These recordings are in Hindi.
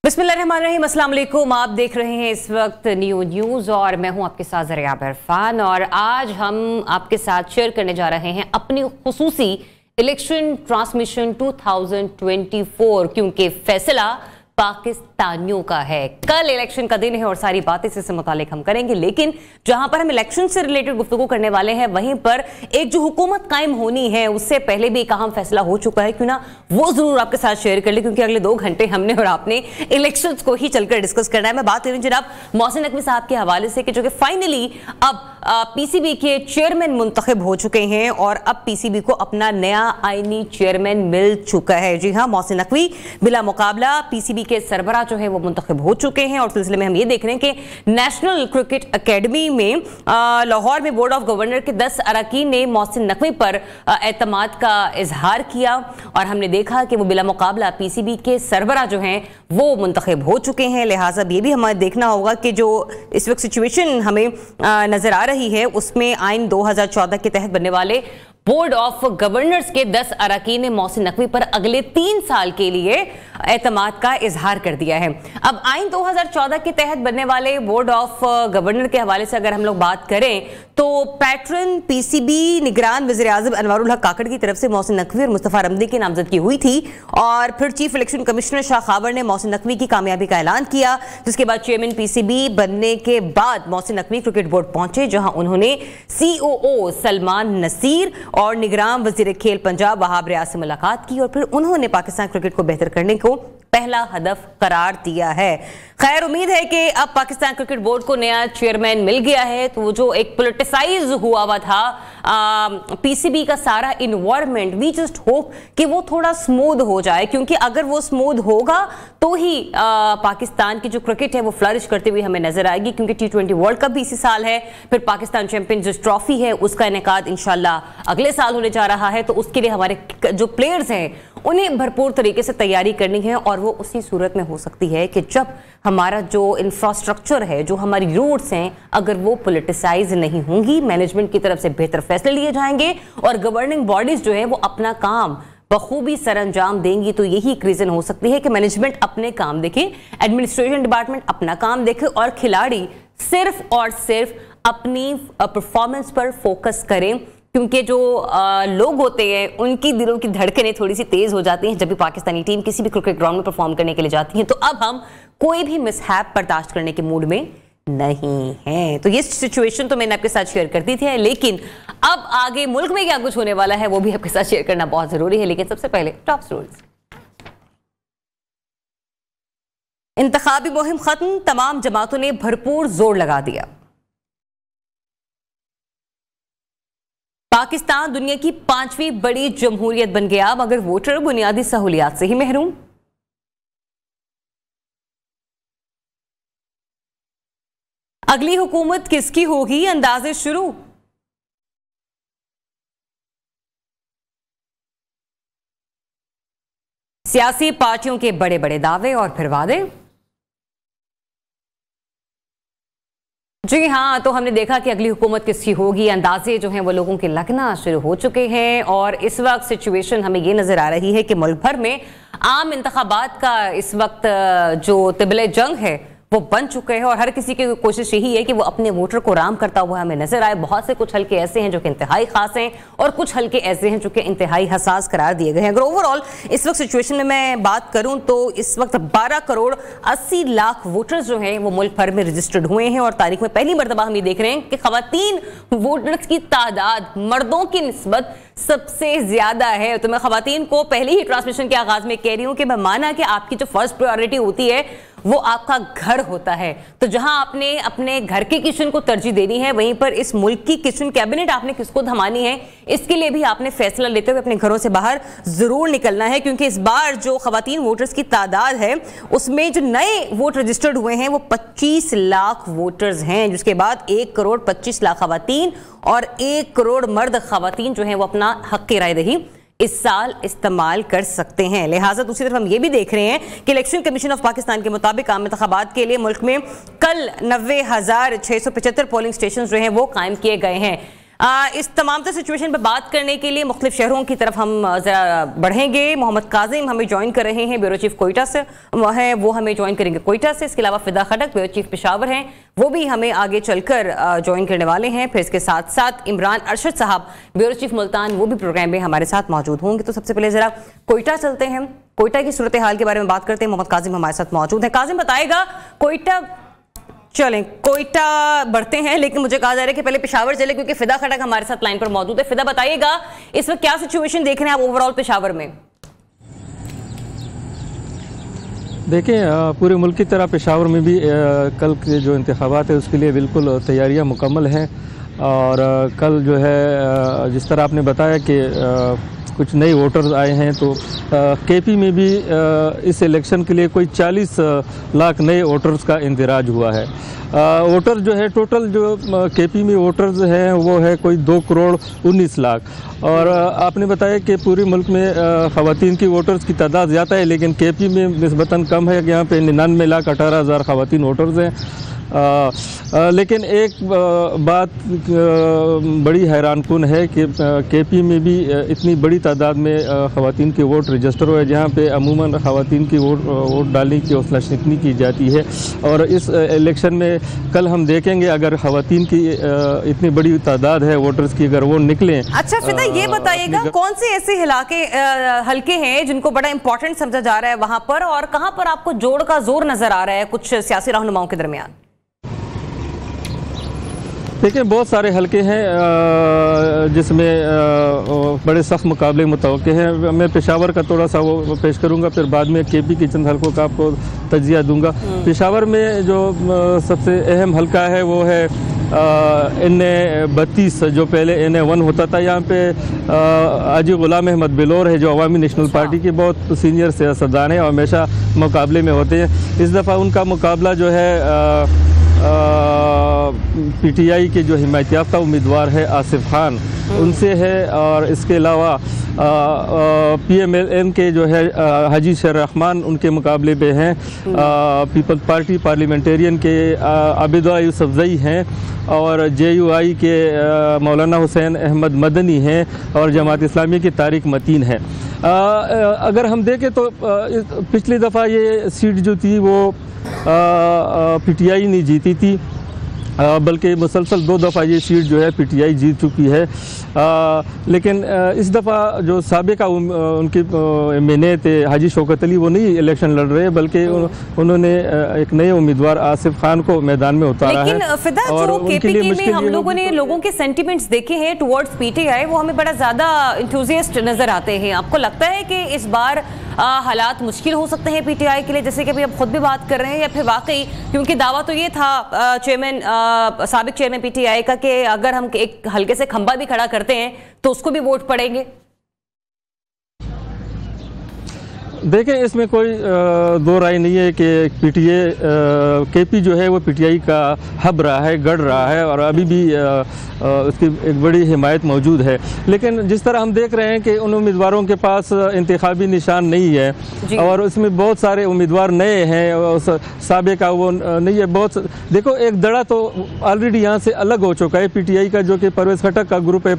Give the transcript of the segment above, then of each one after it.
बिस्मिल्लाहिर्रहमानिर्रहीम, अस्सलाम वालेकुम। आप देख रहे हैं इस वक्त न्यूज़ और मैं हूं आपके साथ ज़रिया इरफान। और आज हम आपके साथ शेयर करने जा रहे हैं अपनी खुसूसी इलेक्शन ट्रांसमिशन 2024, क्योंकि फैसला पाकिस्तानियों का है। कल इलेक्शन का दिन है और सारी बातें इससे मुतालिक हम करेंगे, लेकिन जहां पर हम इलेक्शन से रिलेटेड गुफ्तगू करने वाले हैं वहीं पर एक जो हुकूमत कायम होनी है उससे पहले भी एक अहम फैसला हो चुका है, क्यों ना वो जरूर आपके साथ शेयर कर ले, क्योंकि अगले 2 घंटे हमने और आपने इलेक्शन को ही चलकर डिस्कस करना है। मैं बात कर रही हूँ जनाब मोहसिन नकवी साहब के हवाले से कि जो कि फाइनली अब पीसीबी के चेयरमैन मुंतखब हो चुके हैं और अब पीसीबी को अपना नया आईनी चेयरमैन मिल चुका है। जी हाँ, मोहसिन नकवी बिला मुकाबला पीसीबी के सरबराह जो है वो मुंतखब हो चुके हैं। और सिलसिले में हम ये देख रहे हैं कि नेशनल क्रिकेट अकेडमी में लाहौर में बोर्ड ऑफ गवर्नर के 10 अरकान ने मोहसिन नकवी पर एतमाद का इजहार किया और हमने देखा कि वो बिला मुकाबला पीसीबी के सरबराह जो हैं वो मुंतखब हो चुके हैं। लिहाजा ये भी हमें देखना होगा कि जो इस वक्त सिचुएशन हमें नजर आ रही है उसमें आइन 2014 के तहत बनने वाले बोर्ड ऑफ गवर्नर्स के 10 अरकान ने मोहसिन नकवी पर अगले 3 साल के लिए एतमाद का इजहार कर दिया है। अब आइन 2014 के तहत बनने वाले बोर्ड ऑफ गवर्नर के हवाले से अगर हम लोग बात करें तो पैटर्न पीसीबी निगरान वज़ीर-ए-आज़म अनवारुल हक काकड़ की तरफ से मोहसिन नकवी और मुस्तफा रमदी की नामजदगी हुई थी और फिर chief election commissioner Shah Khawar ने मोहसिन नकवी की कामयाबी का ऐलान किया, जिसके बाद चेयरमैन पीसीबी बनने के बाद मोहसिन नकवी क्रिकेट बोर्ड पहुंचे, जहां उन्होंने सीओओ सलमान नसीर और निगरान वजीर खेल पंजाब वहाब रियाज से मुलाकात की और फिर उन्होंने पाकिस्तान क्रिकेट को बेहतर करने को पहला हदफ करार दिया है। खैर, उम्मीद है कि अब पाकिस्तान क्रिकेट बोर्ड को नया चेयरमैन मिल गया है तो वो जो एक पॉलिटिसाइज हुआ था पीसीबी का सारा इन्वायरमेंट, वी जस्ट होप कि वो थोड़ा स्मूथ हो जाए, क्योंकि अगर वो स्मूथ होगा तो ही पाकिस्तान की जो क्रिकेट है वो फ्लरिश करते हुए हमें नजर आएगी, क्योंकि T20 वर्ल्ड कप भी इसी साल है, फिर पाकिस्तान चैंपियंस ट्रॉफी है उसका इनेकाद इंशाल्लाह अगले साल होने जा रहा है। तो उसके लिए हमारे जो प्लेयर्स हैं उन्हें भरपूर तरीके से तैयारी करनी है और वो उसी सूरत में हो सकती है कि जब हमारा जो इंफ्रास्ट्रक्चर है, जो हमारी रूट्स हैं, अगर वो पॉलिटिसाइज नहीं होंगी, मैनेजमेंट की तरफ से बेहतर फैसले लिए जाएंगे और गवर्निंग बॉडीज जो है वो अपना काम बखूबी सरअंजाम देंगी, तो यही एक रीजन हो सकती है कि मैनेजमेंट अपने काम देखे, एडमिनिस्ट्रेशन डिपार्टमेंट अपना काम देखे और खिलाड़ी सिर्फ और सिर्फ अपनी परफॉर्मेंस पर फोकस करें, क्योंकि जो लोग होते हैं उनकी दिलों की धड़कनें थोड़ी सी तेज हो जाती हैं जब भी पाकिस्तानी टीम किसी भी क्रिकेट ग्राउंड में परफॉर्म करने के लिए जाती है। तो अब हम कोई भी मिसहैप बर्दाश्त करने के मूड में नहीं है। तो ये सिचुएशन तो मैंने आपके साथ शेयर कर दी थी, लेकिन अब आगे मुल्क में क्या कुछ होने वाला है वो भी आपके साथ शेयर करना बहुत जरूरी है। लेकिन सबसे पहले टॉप स्टोरीज। इंतखाबी मुहिम खत्म, तमाम जमातों ने भरपूर जोर लगा दिया। पाकिस्तान दुनिया की 5वीं बड़ी जमहूरियत बन गया, मगर वोटर बुनियादी सहूलियात से ही महरूम। अगली हुकूमत किसकी होगी, अंदाजे शुरू। सियासी पार्टियों के बड़े बड़े दावे और फिर वादे। जी हाँ, तो हमने देखा कि अगली हुकूमत किसकी होगी, अंदाजे जो हैं वो लोगों के लगना शुरू हो चुके हैं और इस वक्त सिचुएशन हमें ये नजर आ रही है कि मुल्क भर में आम इंतखाबात का इस वक्त जो तिबले जंग है वो बन चुके हैं और हर किसी की कोशिश यही है कि वो अपने वोटर को राम करता हुआ हमें नजर आए। बहुत से कुछ हल्के ऐसे हैं जो कि इंतहाई खास हैं और कुछ हल्के ऐसे हैं जो कि इंतहाई हसास करार दिए गए हैं। अगर ओवरऑल इस वक्त सिचुएशन में मैं बात करूं तो इस वक्त 12 करोड़ 80 लाख वोटर्स जो हैं वो मुल्क भर में रजिस्टर्ड हुए हैं और तारीख में पहली मरतबा हम ये देख रहे हैं कि खवातीन वोटर्स की तादाद मर्दों की निस्बत सबसे ज्यादा है। तो मैं खवातीन को पहले ही ट्रांसमिशन के आगाज में कह रही हूं कि मैं माना कि आपकी जो फर्स्ट प्रायोरिटी होती है वो आपका घर होता है, तो जहां आपने अपने घर के किचन को तरजीह देनी है वहीं पर इस मुल्क की किचन कैबिनेट आपने किसको थमानी है, इसके लिए भी आपने फैसला लेते हुए अपने घरों से बाहर जरूर निकलना है, क्योंकि इस बार जो खवातीन वोटर्स की तादाद है उसमें जो नए वोट रजिस्टर्ड हुए हैं वो 25 लाख वोटर्स हैं, जिसके बाद 1 करोड़ 25 लाख खवातीन और 1 करोड़ मर्द खवातीन जो है वो अपना हक की रायदही इस साल इस्तेमाल कर सकते हैं। लिहाजा दूसरी तरफ हम ये भी देख रहे हैं कि इलेक्शन कमीशन ऑफ पाकिस्तान के मुताबिक आम इंतखाबात के लिए मुल्क में कल 90,675 पोलिंग स्टेशन जो हैं वो कायम किए गए हैं। इस तमाम तर सिचुएशन पर बात करने के लिए मुख्तलिफ शहरों की तरफ हम जरा बढ़ेंगे। मोहम्मद काजिम हमें ज्वाइन कर रहे हैं, ब्यूरो चीफ कोयटा से है, वो हमें ज्वाइन करेंगे कोयटा से। इसके अलावा फिदा खटक ब्यूरो चीफ पेशावर हैं, वो भी हमें आगे चलकर ज्वाइन करने वाले हैं। फिर इसके साथ साथ इमरान अरशद साहब ब्यूरो चीफ मुल्तान, वो भी प्रोग्राम में हमारे साथ मौजूद होंगे। तो सबसे पहले जरा कोयटा चलते हैं, कोयटा की सूरत हाल के बारे में बात करते हैं। मोहम्मद काजिम हमारे साथ मौजूद है। काजिम बताएगा कोयटा, चलें कोयटा बढ़ते हैं, लेकिन मुझे कहा जा रहा है कि पहले पेशावर चले क्योंकि फिदा खटक हमारे साथ लाइन पर मौजूद है। फिदा बताइएगा इस वक्त क्या सिचुएशन देख रहे हैं आप ओवरऑल पेशावर में? देखें, पूरे मुल्क की तरह पेशावर में भी कल के जो इंतखाबात है उसके लिए बिल्कुल तैयारियां मुकम्मल हैं। और कल जो है जिस तरह आपने बताया कि कुछ नए वोटर्स आए हैं, तो केपी में भी इस इलेक्शन के लिए कोई 40 लाख नए वोटर्स का इंदराज हुआ है। वोटर जो है टोटल जो केपी में वोटर्स हैं वो है कोई 2 करोड़ 19 लाख। और आपने बताया कि पूरे मुल्क में ख़वातीन की वोटर्स की तादाद ज़्यादा है, लेकिन केपी में निस्बतन कम है कि यहाँ पे 99,18,000 ख़वातीन वोटर्स हैं। लेकिन एक बात बड़ी हैरानकुन है कि केपी में भी इतनी बड़ी तादाद में ख़वातीन के वोट रजिस्टर हुए, जहाँ पे अमूमन ख़वातीन की वोट डालने की हौसला शिकनी की जाती है। और इस इलेक्शन में कल हम देखेंगे अगर ख़वातीन की इतनी बड़ी तादाद है वोटर्स की, अगर वो निकलें। अच्छा फिदा, ये बताइएगा कौन से ऐसे हल्के हैं जिनको बड़ा इंपॉर्टेंट समझा जा रहा है वहाँ पर, और कहाँ पर आपको जोड़ का जोर नज़र आ रहा है कुछ सियासी रहनुमाओं के दरमियान? देखिए, बहुत सारे हलके हैं जिसमें बड़े सख्त मुकाबले मुतवक्के हैं। मैं पेशावर का थोड़ा सा वो पेश करूंगा, फिर बाद में केपी के चंद हलकों का आपको तजिया दूंगा। पेशावर में जो सबसे अहम हलका है वो है NA-32, जो पहले NA-1 होता था। यहाँ पे हाजी गुलाम अहमद बिलोर है जो अवामी नेशनल पार्टी के बहुत सीनियर सियासतदान हैं और हमेशा मुकाबले में होते हैं। इस दफ़ा उनका मुकाबला जो है PTI के जो हिमायत याफ्ता उम्मीदवार है आसिफ खान, उनसे है। और इसके अलावा PMLN के जो है हाजी शर-रहमान उनके मुकाबले पे हैं। पीपल्स पार्टी पार्लियामेंटेरियन के आबिदा यूसुफजई हैं, और JUI के मौलाना हुसैन अहमद मदनी हैं, और जमात इस्लामी की तारिक मतीन है। अगर हम देखें तो पिछली दफ़ा ये सीट जो थी वो PTI ने जीती थी, बल्कि मुसलसल 2 दफ़ा ये सीट जो है PTI जीत चुकी है। लेकिन इस दफ़ा जो साबिका उनके MNA थे हाजी शौकत अली, वो नहीं इलेक्शन लड़ रहे, बल्कि उन्होंने एक नए उम्मीदवार आसिफ खान को मैदान में उतारा है। लेकिन फिदा, जो केपी में हम लोगों ने लोगों के सेंटिमेंट्स देखे हैं टुवर्ड्स PTI, वो हमें बड़ा ज़्यादा इंथुजियास्ट नज़र आते हैं। आपको लगता है कि इस बार हालात मुश्किल हो सकते हैं PTI के लिए, जैसे कि अभी आप खुद भी बात कर रहे हैं, या फिर वाकई, क्योंकि दावा तो ये था साबिक चेयरमैन PTI का कि अगर हम एक हल्के से खंबा भी खड़ा करते हैं तो उसको भी वोट पड़ेंगे? देखें, इसमें कोई दो राय नहीं है कि केपी जो है वो PTI का हब रहा है, गढ़ रहा है, और अभी भी उसकी एक बड़ी हिमायत मौजूद है। लेकिन जिस तरह हम देख रहे हैं कि उन उम्मीदवारों के पास इंतखाबी निशान नहीं है, और उसमें बहुत सारे उम्मीदवार नए हैं, साबिका वो नहीं है। बहुत देखो, एक दड़ा तो ऑलरेडी यहाँ से अलग हो चुका है PTI का, जो कि परवेज़ खटक का ग्रुप है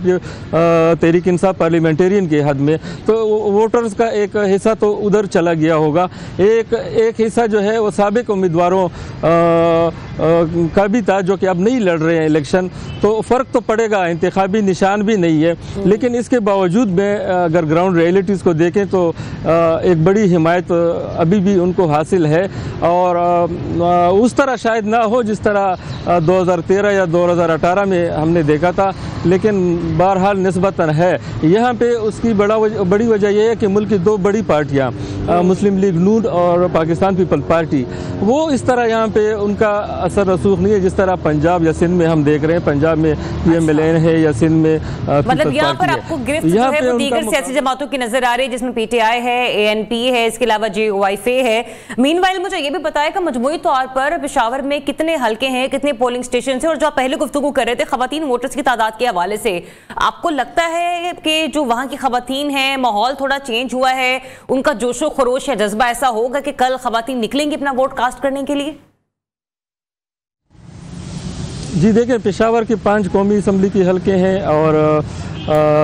तहरीक इंसाफ पार्लियामेंटेरियन के हद में। तो वोटर्स का एक हिस्सा तो उधर चला गया होगा, एक हिस्सा जो है वो साबिक उम्मीदवारों का भी था जो कि अब नहीं लड़ रहे हैं इलेक्शन। तो फ़र्क तो पड़ेगा, इंतखाबी निशान भी नहीं है। लेकिन इसके बावजूद में अगर ग्राउंड रियलिटीज़ को देखें तो एक बड़ी हिमायत अभी भी उनको हासिल है, और उस तरह शायद ना हो जिस तरह 2013 या 2018 में हमने देखा था, लेकिन बहरहाल निस्बतन है। यहाँ पे उसकी बड़ी वजह यह है कि मुल्क की 2 बड़ी पार्टियाँ, मुस्लिम लीग नून और पाकिस्तान पीपल पार्टी, वो इस तरह यहाँ पे उनका असर रसूख नहीं है जिस तरह पंजाब या सिंध में हम देख रहे हैं। पंजाब में PMLN है या सिंध में मतलब यहाँ पर आपको गिरफ्त जो है वो दीगर सियासी जमातों की नजर आ रही है, जिसमें PTI है, ANP है, इसके अलावा JUI है। मीनवाइल मुझे ये भी बताएगा मजमूई तौर पर पेशावर में कितने हल्के हैं, कितने पोलिंग स्टेशन है, और जो आप पहले गुफ्तगू कर रहे थे खवातीन वोटर्स की तादाद के हवाले से, आपको लगता है कि जो वहाँ की खवातीन है, माहौल थोड़ा चेंज हुआ है, उनका जोशो खरोश या जज्बा ऐसा होगा कि कल खवातीन निकलेंगी अपना वोट कास्ट करने के लिए? जी देखिए, पेशावर की 5 कौमी असम्बली की हलके हैं और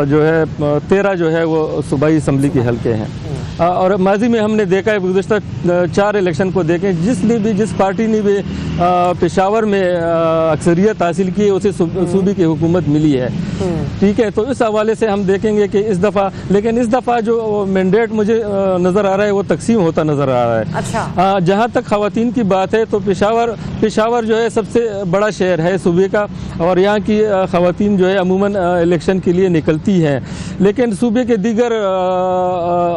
जो है 13 जो है वो सूबाई असम्बली के हलके हैं। और माजी में हमने देखा है, गुज़श्ता 4 इलेक्शन को देखें, जिस पार्टी ने भी पेशावर में अक्सरियत हासिल की है उसे सूबे की हुकूमत मिली है। ठीक है, तो इस हवाले से हम देखेंगे कि इस दफ़ा जो मैंडेट मुझे नज़र आ रहा है वो तकसीम होता नज़र आ रहा है। अच्छा। जहाँ तक ख़वातीन की बात है तो पेशावर जो है सबसे बड़ा शहर है सूबे का, और यहाँ की ख़वातीन जो है अमूमन इलेक्शन के लिए निकलती हैं, लेकिन सूबे के दीगर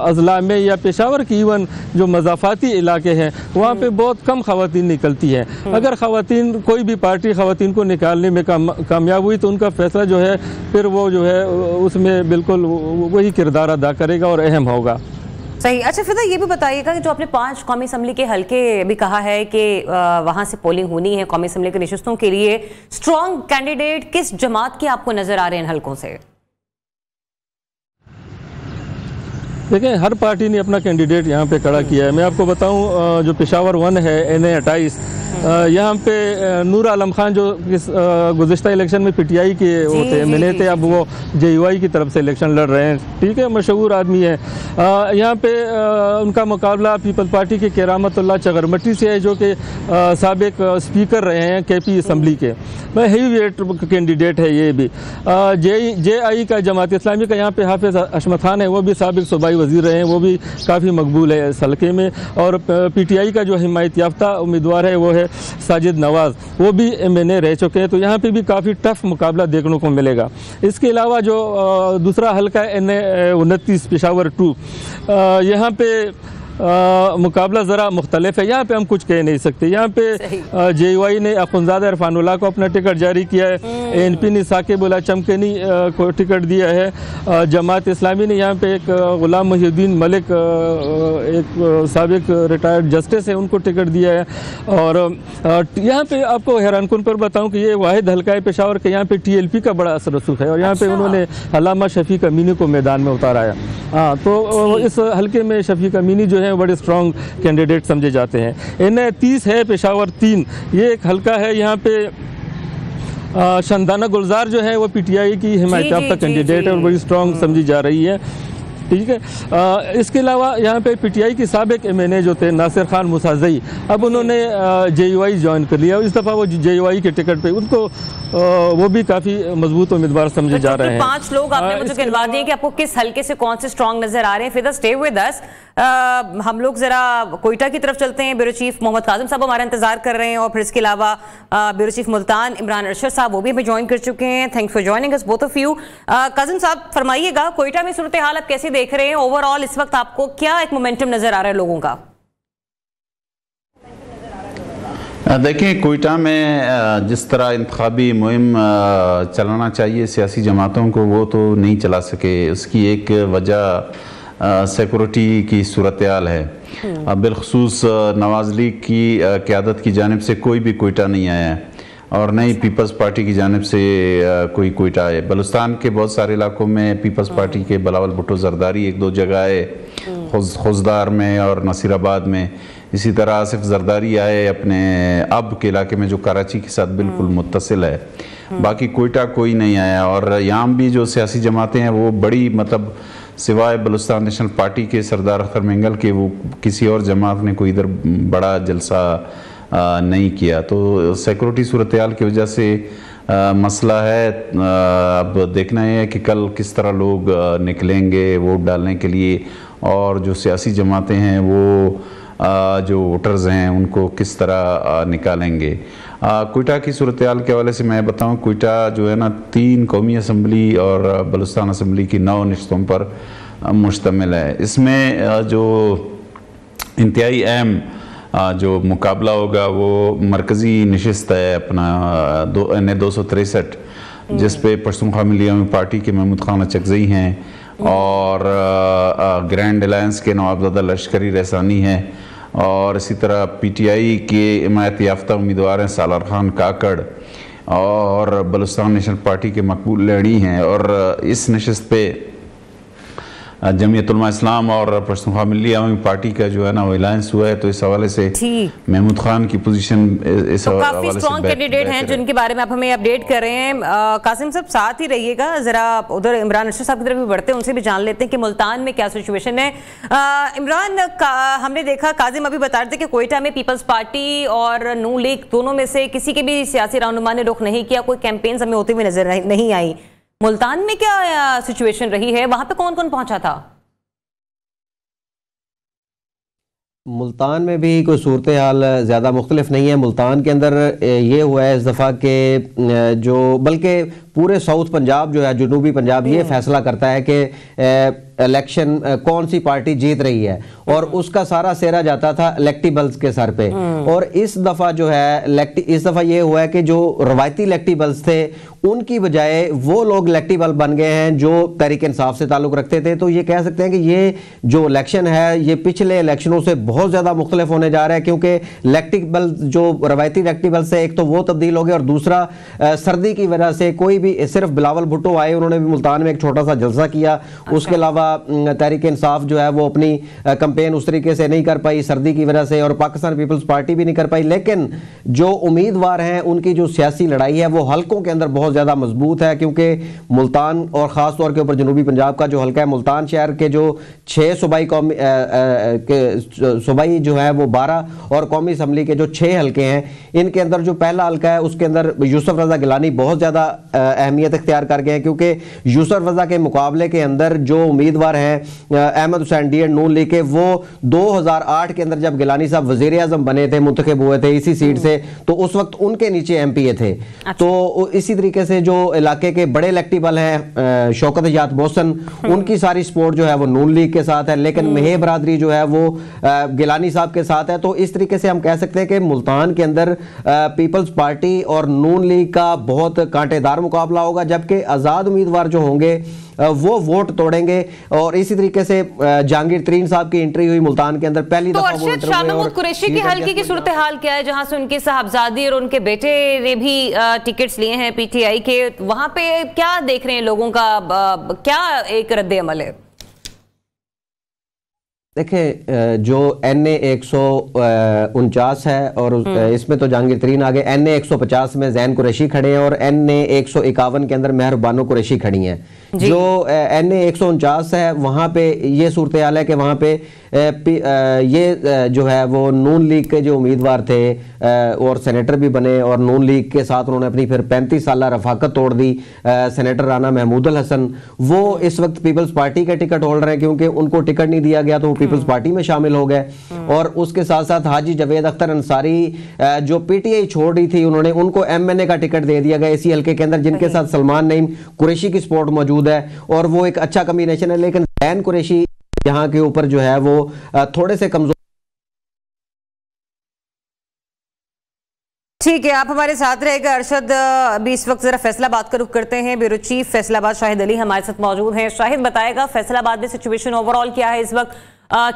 अज़ला में या पेशावर की इवन जो मज़ाफ़ाती इलाके हैं वहाँ पे बहुत कम ख़वातीन निकलती हैं। अगर ख़वातीन, कोई भी पार्टी ख़वातीन को निकालने में कामयाब हुई तो उनका फ़ैसला जो है फिर वो जो है उसमें बिल्कुल वही किरदार अदा करेगा और अहम होगा। सही। अच्छा फिदा, ये भी बताइएगा कि जो आपने 5 कौमी असम्बली के हलके भी कहा है कि वहाँ से पोलिंग होनी है कौमी असम्बली की नशिस्तों के लिए, स्ट्रॉन्ग कैंडिडेट किस जमात के आपको नज़र आ रहे हैं इन हलकों से? देखिए, हर पार्टी ने अपना कैंडिडेट यहाँ पे खड़ा किया है। मैं आपको बताऊँ, जो पेशावर 1 है NA 28, यहाँ पे नूर आलम खान जो गुज़श्ता इलेक्शन में PTI के होते MNA थे, अब वो JUI की तरफ से इलेक्शन लड़ रहे हैं। ठीक है, मशहूर आदमी है। यहाँ पे उनका मुकाबला पीपल्स पार्टी के केरामतुल्लाह चगरमटी से है, जो कि साबिक स्पीकर रहे हैं KP असम्बली के। हेवी वेट कैंडिडेट है ये भी। JI का, जमात इस्लामी का, यहाँ पे हाफिज अशमत खान है, वो भी साबिक सूबाई वज़ीर रहे हैं, वो भी काफ़ी मकबूल है इस हल्के में। और PTI का जो हिमायत याफ्ता उम्मीदवार है वो है साजिद नवाज़, वो भी MNA रह चुके हैं। तो यहाँ पे भी काफ़ी टफ मुकाबला देखने को मिलेगा। इसके अलावा जो दूसरा हल्का है NA 29 पेशावर 2, यहाँ पे मुकाबला ज़रा मुख्तलिफ है। यहाँ पे हम कुछ कह नहीं सकते। यहाँ पे JUI ने अखुंज़ादा इरफानुल्लाह को अपना टिकट जारी किया है, ANP ने साकिबुल्लाह चमकनी को टिकट दिया है, जमात इस्लामी ने यहाँ पे एक गुलाम मुहिउद्दीन मलिक, एक साबिक रिटायर्ड जस्टिस है, उनको टिकट दिया है। और यहाँ पे आपको हैरानकुन पर बताऊँ कि ये वाहिद हल्का है पेशावर के, यहाँ पे TLP का बड़ा असर रसूख है और यहाँ पे उन्होंने अल्लामा शफीक अमीनी को मैदान में उतारा है। हाँ, तो इस हल्के में शफीक अमीनी जो है बड़े स्ट्रॉन्ग कैंडिडेट समझे जाते हैं। NA 30 है पेशावर 3, ये एक हल्का है। यहाँ पे शंदाना गुलजार जो है वो PTI की हिमायत याफ्ता कैंडिडेट है और बड़ी स्ट्रॉन्ग समझी जा रही है। ठीक है, इसके अलावा यहाँ पे PTI की साबिक MNA जो थे नासिर खान मुसाज़ई, अब उन्होंने JUI ज्वाइन कर लिया। इस दफ़ा वो JUI के टिकट पे उनको वो भी काफ़ी मजबूत उम्मीदवार समझे जा रहे हैं। 5 लोग आपने मुझे गिनवा दिए कि आपको किस हल्के से कौन से स्ट्रॉन्ग नजर आ रहे हैं। फिर स्टे विद अस, हम लोग जरा कोयटा की तरफ चलते हैं। ब्यूरो चीफ मोहम्मद काजिम साहब हमारा इंतजार कर रहे हैं, और फिर इसके अलावा ब्यूरो चीफ मुल्तान इमरान अरशद साहब वो भी हमें ज्वाइन कर चुके हैं। Thanks for joining us both of you. Kazim साहब फरमाइएगा, कोयटा में सूरत हाल आप कैसे देख रहे हैं? ओवरऑल इस वक्त आपको क्या एक मोमेंटम नजर आ रहा है लोगों का? देखिए, कोयटा में जिस तरह इंतखाबी मुहिम चलाना चाहिए सियासी जमातों को, वो तो नहीं चला सके। उसकी एक वजह सिक्योरिटी की सूरत हाल है। बिलखसूस नवाज लीग की क़यादत की जानिब से कोई भी कोयटा नहीं आया है, और न ही पीपल्स पार्टी की जानिब से कोई कोयटा है। बलूचिस्तान के बहुत सारे इलाकों में पीपल्स पार्टी के बिलावल भुट्टो जरदारी 1-2 जगह आए, खुजदार में और नसीराबाद में। इसी तरह आसिफ जरदारी आए अपने अब के इलाके में जो कराची के साथ बिल्कुल मुत्तसिल है। बाकी कोयटा कोई नहीं आया। और यहाँ भी जो सियासी जमातें हैं वो बड़ी, मतलब सिवाय बलूचिस्तान नेशनल पार्टी के सरदार अख्तर मेंगल के, वो किसी और जमात ने कोई इधर बड़ा जलसा नहीं किया। तो सिक्योरिटी सूरत हाल की वजह से मसला है। अब देखना है कि कल किस तरह लोग निकलेंगे वोट डालने के लिए, और जो सियासी जमातें हैं वो जो वोटर्स हैं उनको किस तरह निकालेंगे। कोयटा की सूरत हाल के हवाले से मैं बताऊं, कोयटा जो है ना 3 कौमी असम्बली और बलूचिस्तान असम्बली की 9 नशिस्तों पर मुश्तमिल है। इसमें जो इंतहाई अहम जो मुकाबला होगा वो मरकज़ी नशिस्त है अपना NA 263, जिस पे पश्तूनख्वा मिलियमी पार्टी के महमूद खान अचकज़ई हैं, और ग्रैंड अलायंस के नवाबज़ादा लश्करी रहसानी है, और इसी तरह PTI के हिमायत याफ्ता उम्मीदवार हैं सालार खान काकड़, और बलूचिस्तान नेशनल पार्टी के मकबूल लड़ी हैं। और इस नशिस्त पे जमीयत उलमा इस्लाम और पश्तूनख्वा मिल्ली अवामी पार्टी का जो है ना वो अलायंस हुआ है, तो इस हवाले से महमूद खान की पोजीशन इस काफी स्ट्रॉन्ग कैंडिडेट हैं जिनके बारे में आप हमें अपडेट कर रहे हैं। कासिम साहब साथ ही रहिएगा, जरा उधर इमरान अर्शद साहब की तरफ भी बढ़ते हैं, उनसे भी जान लेते हैं कि मुल्तान में क्या सिचुएशन है। इमरान, हमने देखा काजिम अभी बता रहे थे कि कोयटा में पीपल्स पार्टी और नून लीग दोनों में से किसी के भी सियासी रहनुमा ने रुख नहीं किया, कोई कैंपेन्स हमें होते हुए नजर नहीं आई। मुल्तान में क्या सिचुएशन रही है, वहां पे कौन कौन पहुंचा था? मुल्तान में भी कोई सूरत हाल ज़्यादा मुख्तलिफ नहीं है। मुल्तान के अंदर ये हुआ है इस दफ़ा के जो, बल्कि पूरे साउथ पंजाब जो है, जनूबी पंजाब, ये फैसला करता है कि इलेक्शन कौन सी पार्टी जीत रही है, और उसका सारा सेहरा जाता था इलेक्टिबल्स के सर पे। और इस दफ़ा जो है इस दफ़ा ये हुआ है कि जो रवायती इलेक्टिबल्स थे उनकी बजाय वो लोग इलेक्टिबल बन गए हैं जो तहरीक इंसाफ से ताल्लुक़ रखते थे। तो ये कह सकते हैं कि ये जो इलेक्शन है ये पिछले इलेक्शनों से बहुत ज़्यादा मुख्तलिफ होने जा रहा है, क्योंकि इलेक्टिबल जो रवायती इलेक्टिबल से एक तो वो तब्दील हो गए, और दूसरा सर्दी की वजह से कोई भी, सिर्फ बिलावल भुट्टो आए, उन्होंने भी मुल्तान में एक छोटा सा जलसा किया। उसके अलावा तहरीक इंसाफ जो है वो अपनी कैंपेन उस तरीके से नहीं कर पाई सर्दी की वजह से, और पाकिस्तान पीपल्स पार्टी भी नहीं कर पाई। लेकिन जो उम्मीदवार हैं उनकी जो सियासी लड़ाई है वो हल्कों के अंदर बहुत ज़्यादा मजबूत है, क्योंकि मुल्तान और ख़ास तौर के ऊपर जनूबी पंजाब का जो हल्का है, मुल्तान शहर के जो 6 सूबाई जो है वो 12 और कौमी असम्बली के जो 6 हल्के हैं, इनके अंदर जो पहला हल्का है उसके अंदर यूसुफ रजा गिलानी बहुत ज़्यादा अहमियत इख्तियार कर गए हैं, क्योंकि यूसुफ रजा के मुकाबले के अंदर जो उम्मीदवार हैं अहमद हुसैन डी नून लीग के, वो 2008 के अंदर जब गिलानी साहब वज़ीर आज़म बने थे, मुंतखब हुए थे इसी सीट से, तो उस वक्त उनके नीचे एमपीए थे। तो इसी तरीके से जो इलाके के बड़े इलेक्टिबल हैं शौकत याद मोहसन, उनकी सारी सपोर्ट जो है वो नून लीग के साथ है, लेकिन मेहे बरादरी जो है वो गिलानी साहब के साथ है। तो इस तरीके से हम कह सकते हैं कि मुल्तान के अंदर पीपल्स पार्टी और नून लीग का बहुत कांटेदार मुकाबला होगा, जबकि आज़ाद उम्मीदवार जो होंगे वो वोट तोड़ेंगे। और इसी तरीके से जहांगीर तरीन साहब की एंट्री हुई मुल्तान के अंदर पहली दफा। तो अर्शद, शाह महमूद कुरैशी की हल्के की सूरत हाल क्या है, जहां से उनके साहबजादी और उनके बेटे ने भी टिकट्स लिए हैं पीटीआई के, वहां पे क्या देख रहे हैं लोगों का, क्या एक रद्द अमल है? देखें, जो NA 149 है और इसमें तो जहांगीर तरीन आ गए, NA 150 में जैन कुरैशी खड़े हैं और NA 151 के अंदर मेहर बानो कुरैशी खड़ी हैं। जो NA 149 है वहाँ पे ये सूरत हाल है कि वहाँ पे ये जो है वो नून लीग के जो उम्मीदवार थे और सेनेटर भी बने, और नून लीग के साथ उन्होंने अपनी फिर 35 साल रफाकत तोड़ दी। सेनेटर राना महमूदुल हसन वो इस वक्त पीपल्स पार्टी के टिकट होल्डर हैं, क्योंकि उनको टिकट नहीं दिया गया तो वो पीपल्स पार्टी में शामिल हो गए। और उसके साथ साथ हाजी जवेद अख्तर अंसारी जो पीटीआई छोड़ रही थी, उनको MNA का टिकट दे दिया गया इसी हल्के के अंदर, जिनके साथ सलमान नईम कुरैशी की सपोर्ट मौजूद है, और वो एक अच्छा कम्बिनेशन है। लेकिन जैन कुरैशी यहाँ के ऊपर जो है वो थोड़े से कमजोर। ठीक है, आप हमारे साथ रहेगा अरशद। अभी इस वक्त जरा फैसलाबाद का रुख करते हैं। ब्यूरो चीफ फैसलाबाद शाहिद अली हमारे साथ मौजूद हैं। शाहिद, बताएगा फैसलाबाद में सिचुएशन ओवरऑल क्या है इस वक्त,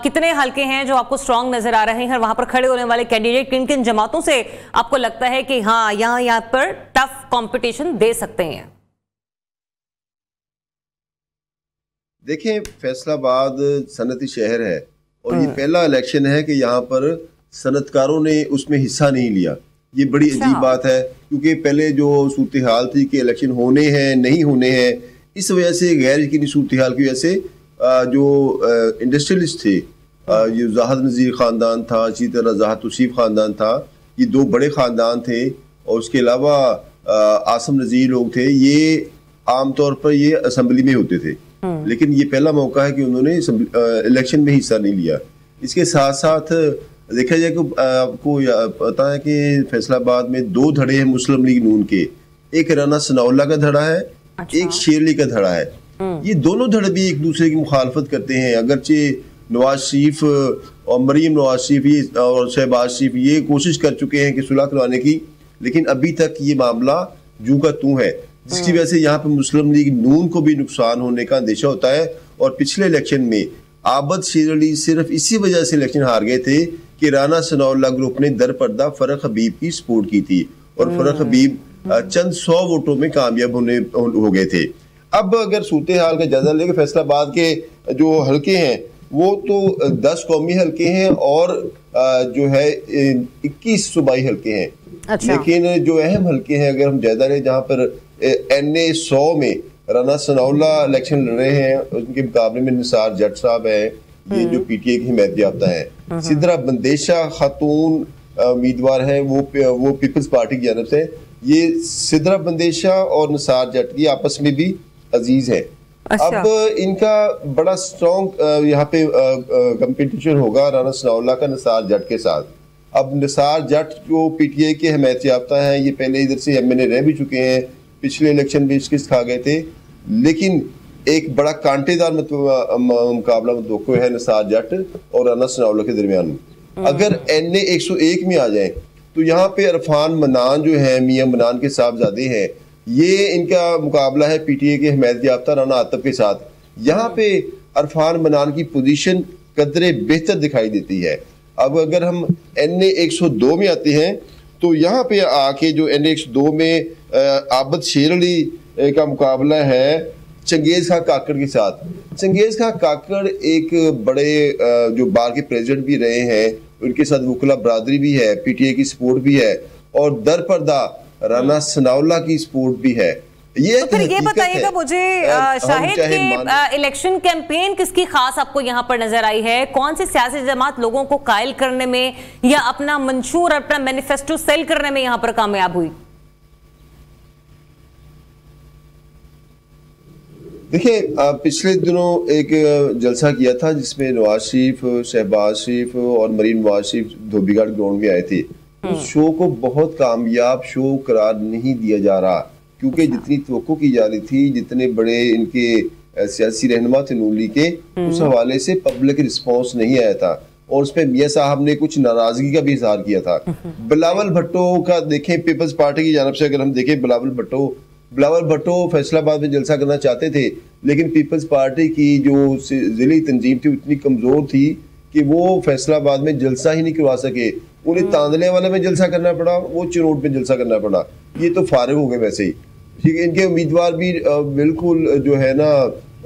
कितने हल्के हैं जो आपको स्ट्रांग नजर आ रहे हैं, और वहां पर खड़े होने वाले कैंडिडेट किन किन जमातों से आपको लगता है कि हाँ यहाँ पर टफ कंपटीशन दे सकते हैं? देखें, फैसलाबाद सनती शहर है और ये पहला इलेक्शन है कि यहाँ पर सनतकारों ने उसमें हिस्सा नहीं लिया। ये बड़ी अजीब बात है, क्योंकि पहले जो सूरत हाल थी कि इलेक्शन होने हैं नहीं होने हैं, इस वजह से गैर यकीनी सूरत हाल की वजह से जो इंडस्ट्रियलिस्ट थे, ये जाहद नज़ीर ख़ानदान था, इसी तरह जाहद तौसीफ ख़ानदान था, ये दो बड़े ख़ानदान थे, और उसके अलावा आसम नज़ीर लोग थे। ये आमतौर पर ये असम्बली में होते थे, लेकिन ये पहला मौका है कि उन्होंने इलेक्शन में हिस्सा नहीं लिया। इसके साथ साथ देखा जाए कि आपको पता है कि फैसलाबाद में 2 धड़े हैं मुस्लिम लीग नून के, एक राना सनाउल्लाह का धड़ा है, एक शेरली का धड़ा है। ये दोनों धड़े भी एक दूसरे की मुखालफत करते हैं। अगरचे नवाज शरीफ और मरीम नवाज शरीफ और शहबाज शरीफ ये कोशिश कर चुके हैं कि सुलह करवाने की, लेकिन अभी तक ये मामला जूं का तू है, जिसकी वजह से यहाँ पे मुस्लिम लीग नून को भी नुकसान होने का अंदेशा होता है। और पिछले इलेक्शन में आबद शेर अली सिर्फ इसी वजह से इलेक्शन हार गए थे कि राना सनाउल्लाह ग्रुप ने दरपर्दा फरक हबीब की सपोर्ट की थी, और फरक हबीब चंद 100 वोटों में कामयाब हो गए थे। अब अगर सूरत हाल का जायजा लेके फैसलाबाद के जो हल्के हैं वो तो 10 कौमी हल्के हैं और जो है 21 सूबाई हल्के हैं। अच्छा। लेकिन जो अहम हल्के हैं अगर हम जायजा लें, जहाँ पर NA 100 में राना सनाउल्ला इलेक्शन लड़ रहे हैं, उनके मुकाबले में निसार जट साहब हैं, ये जो PTA की हिमायत याफ्ता है। सिद्रा बंदेशा खातून उम्मीदवार है, वो पीपल्स पार्टी की जानब से। ये सिद्रा बंदेशा और निसार जट की आपस में भी अजीज है। अच्छा। अब इनका बड़ा स्ट्रॉन्ग यहाँ पे कंपटीशन होगा राना सनाउल्ला का निसार जट के साथ। अब निसार जट जो PTA के हिमायत याफ्ता है, ये पहले इधर से MNA रह भी चुके हैं, पिछले इलेक्शन में शिकस्त खा गए थे, लेकिन एक बड़ा कांटेदार मुकाबला मुतवक्को है निसार जट और राना सनाउल्ला के दरमियान। अगर NA 101 में आ जाए तो यहाँ पे इरफान मनान जो है, मियां मनान के साहबजादे हैं, ये इनका मुकाबला है PTA के हिमायत याफ्ता राना आतब के साथ। यहाँ पे इरफान मनान की पोजीशन कदरे बेहतर दिखाई देती है। अब अगर हम NA 102 में आते हैं तो यहाँ पे आके जो NA 102 में आबद शेर अली का मुकाबला है चंगेज खां काकड़ के साथ। चंगेज खां काकड़ एक बड़े जो बार के प्रेसिडेंट भी रहे हैं, उनके साथ वकला बरादरी भी है, PTA की सपोर्ट भी है और दरपर्दा राना सनाउल्ला की सपोर्ट भी है। तो फिर ये बताइएगा मुझे शाहिद के इलेक्शन कैंपेन किसकी खास आपको यहाँ पर नजर आई है? कौन सी सियासी जमात लोगों को कायल करने में या अपना मंशूर, अपना मैनिफेस्टो सेल करने में यहाँ पर कामयाब हुई? देखिए, पिछले दिनों एक जलसा किया था जिसमें नवाज शरीफ, शहबाज शरीफ और मरीन नवाज शरीफ धोबीघाट ग्राउंड में आए थे। उस शो को बहुत कामयाब शो करार नहीं दिया जा रहा, क्योंकि जितनी तवक्को की जा रही थी, जितने बड़े इनके सियासी रहनुमा थे नून लीग के, उस हवाले से पब्लिक रिस्पॉन्स नहीं आया था और उसमें मियां साहब ने कुछ नाराजगी का भी इजहार किया था। बिलावल भुट्टो का देखें, पीपल्स पार्टी की जानब से अगर हम देखें, बिलावल भुट्टो फैसलाबाद में जलसा करना चाहते थे, लेकिन पीपल्स पार्टी की जो जिली तंजीम थी इतनी कमजोर थी कि वो फैसलाबाद में जलसा ही नहीं करवा सके। उन्हें तांदले वाले में जलसा करना पड़ा, वो चिनोट में जलसा करना पड़ा। ये तो फारिग हो गए वैसे ही। ठीक है, इनके उम्मीदवार भी बिल्कुल जो है ना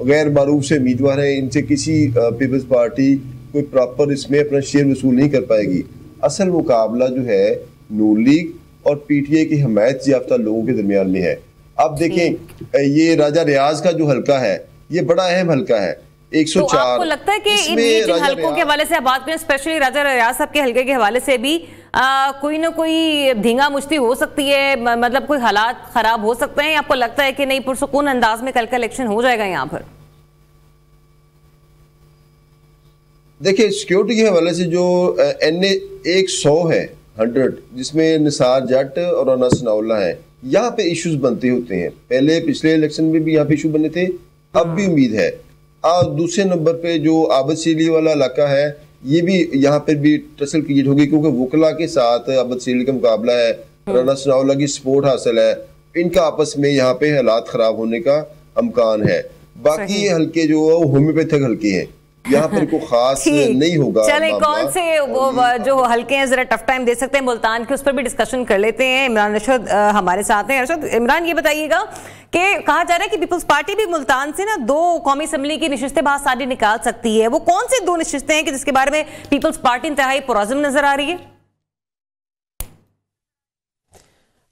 गैर मारूफ से उम्मीदवार हैं, इनसे किसी पीपल्स पार्टी कोई प्रॉपर इसमें अपना शेयर वसूल नहीं कर पाएगी। असल मुकाबला जो है नून लीग और PTA की हिमायत याफ्ता लोगों के दरमियान में है। अब देखें, ये राजा रियाज का जो हल्का है, ये बड़ा अहम हल्का है, 104। तो आपको लगता है कि इन हल्कों के हवाले से आप बात करें, स्पेशली राजा रियाज साहब के हल्के के हवाले से भी कोई ना कोई धींगा मुश्ती हो सकती है, मतलब कोई हालात खराब हो सकते हैं? आपको लगता है कि नहीं, पुरसुकून अंदाज में कल का इलेक्शन हो जाएगा यहाँ पर? देखिए, सिक्योरिटी के हवाले से जो NA 100 है 100, जिसमें निसार जट और राना सनाउल्ला है, यहाँ पे इश्यूज बनते होते हैं। पहले पिछले इलेक्शन में भी यहाँ पे इशू बने थे, अब भी उम्मीद है। दूसरे नंबर पे जो आबद सीली वाला इलाका है, ये भी यहाँ पे भी टसल क्रिएट होगी, क्योंकि वकला के साथ आबद सीली का मुकाबला है, राना सनाउल्ला की सपोर्ट हासिल है, इनका आपस में यहाँ पे हालात खराब होने का अमकान है। बाकी ये हल्के जो है वो होम्योपैथिक हल्के हैं, यहाँ पर कोई खास नहीं होगा। चले, कौन से वो जो हल्के हैं जरा टफ टाइम दे सकते हैं मुल्तान के, उस पर भी डिस्कशन कर लेते हैं। इमरान अरशद हमारे साथ हैं। अरशद, इमरान ये बताइएगा कि कहा जा रहा है कि पीपल्स पार्टी भी मुल्तान से ना 2 कौमी असम्बली की नशिस्तें बहुत सारी निकाल सकती है। वो कौन सी 2 नशिस्तें हैं कि जिसके बारे में पीपल्स पार्टी इंतहाई पुरअज़्म नजर आ रही है?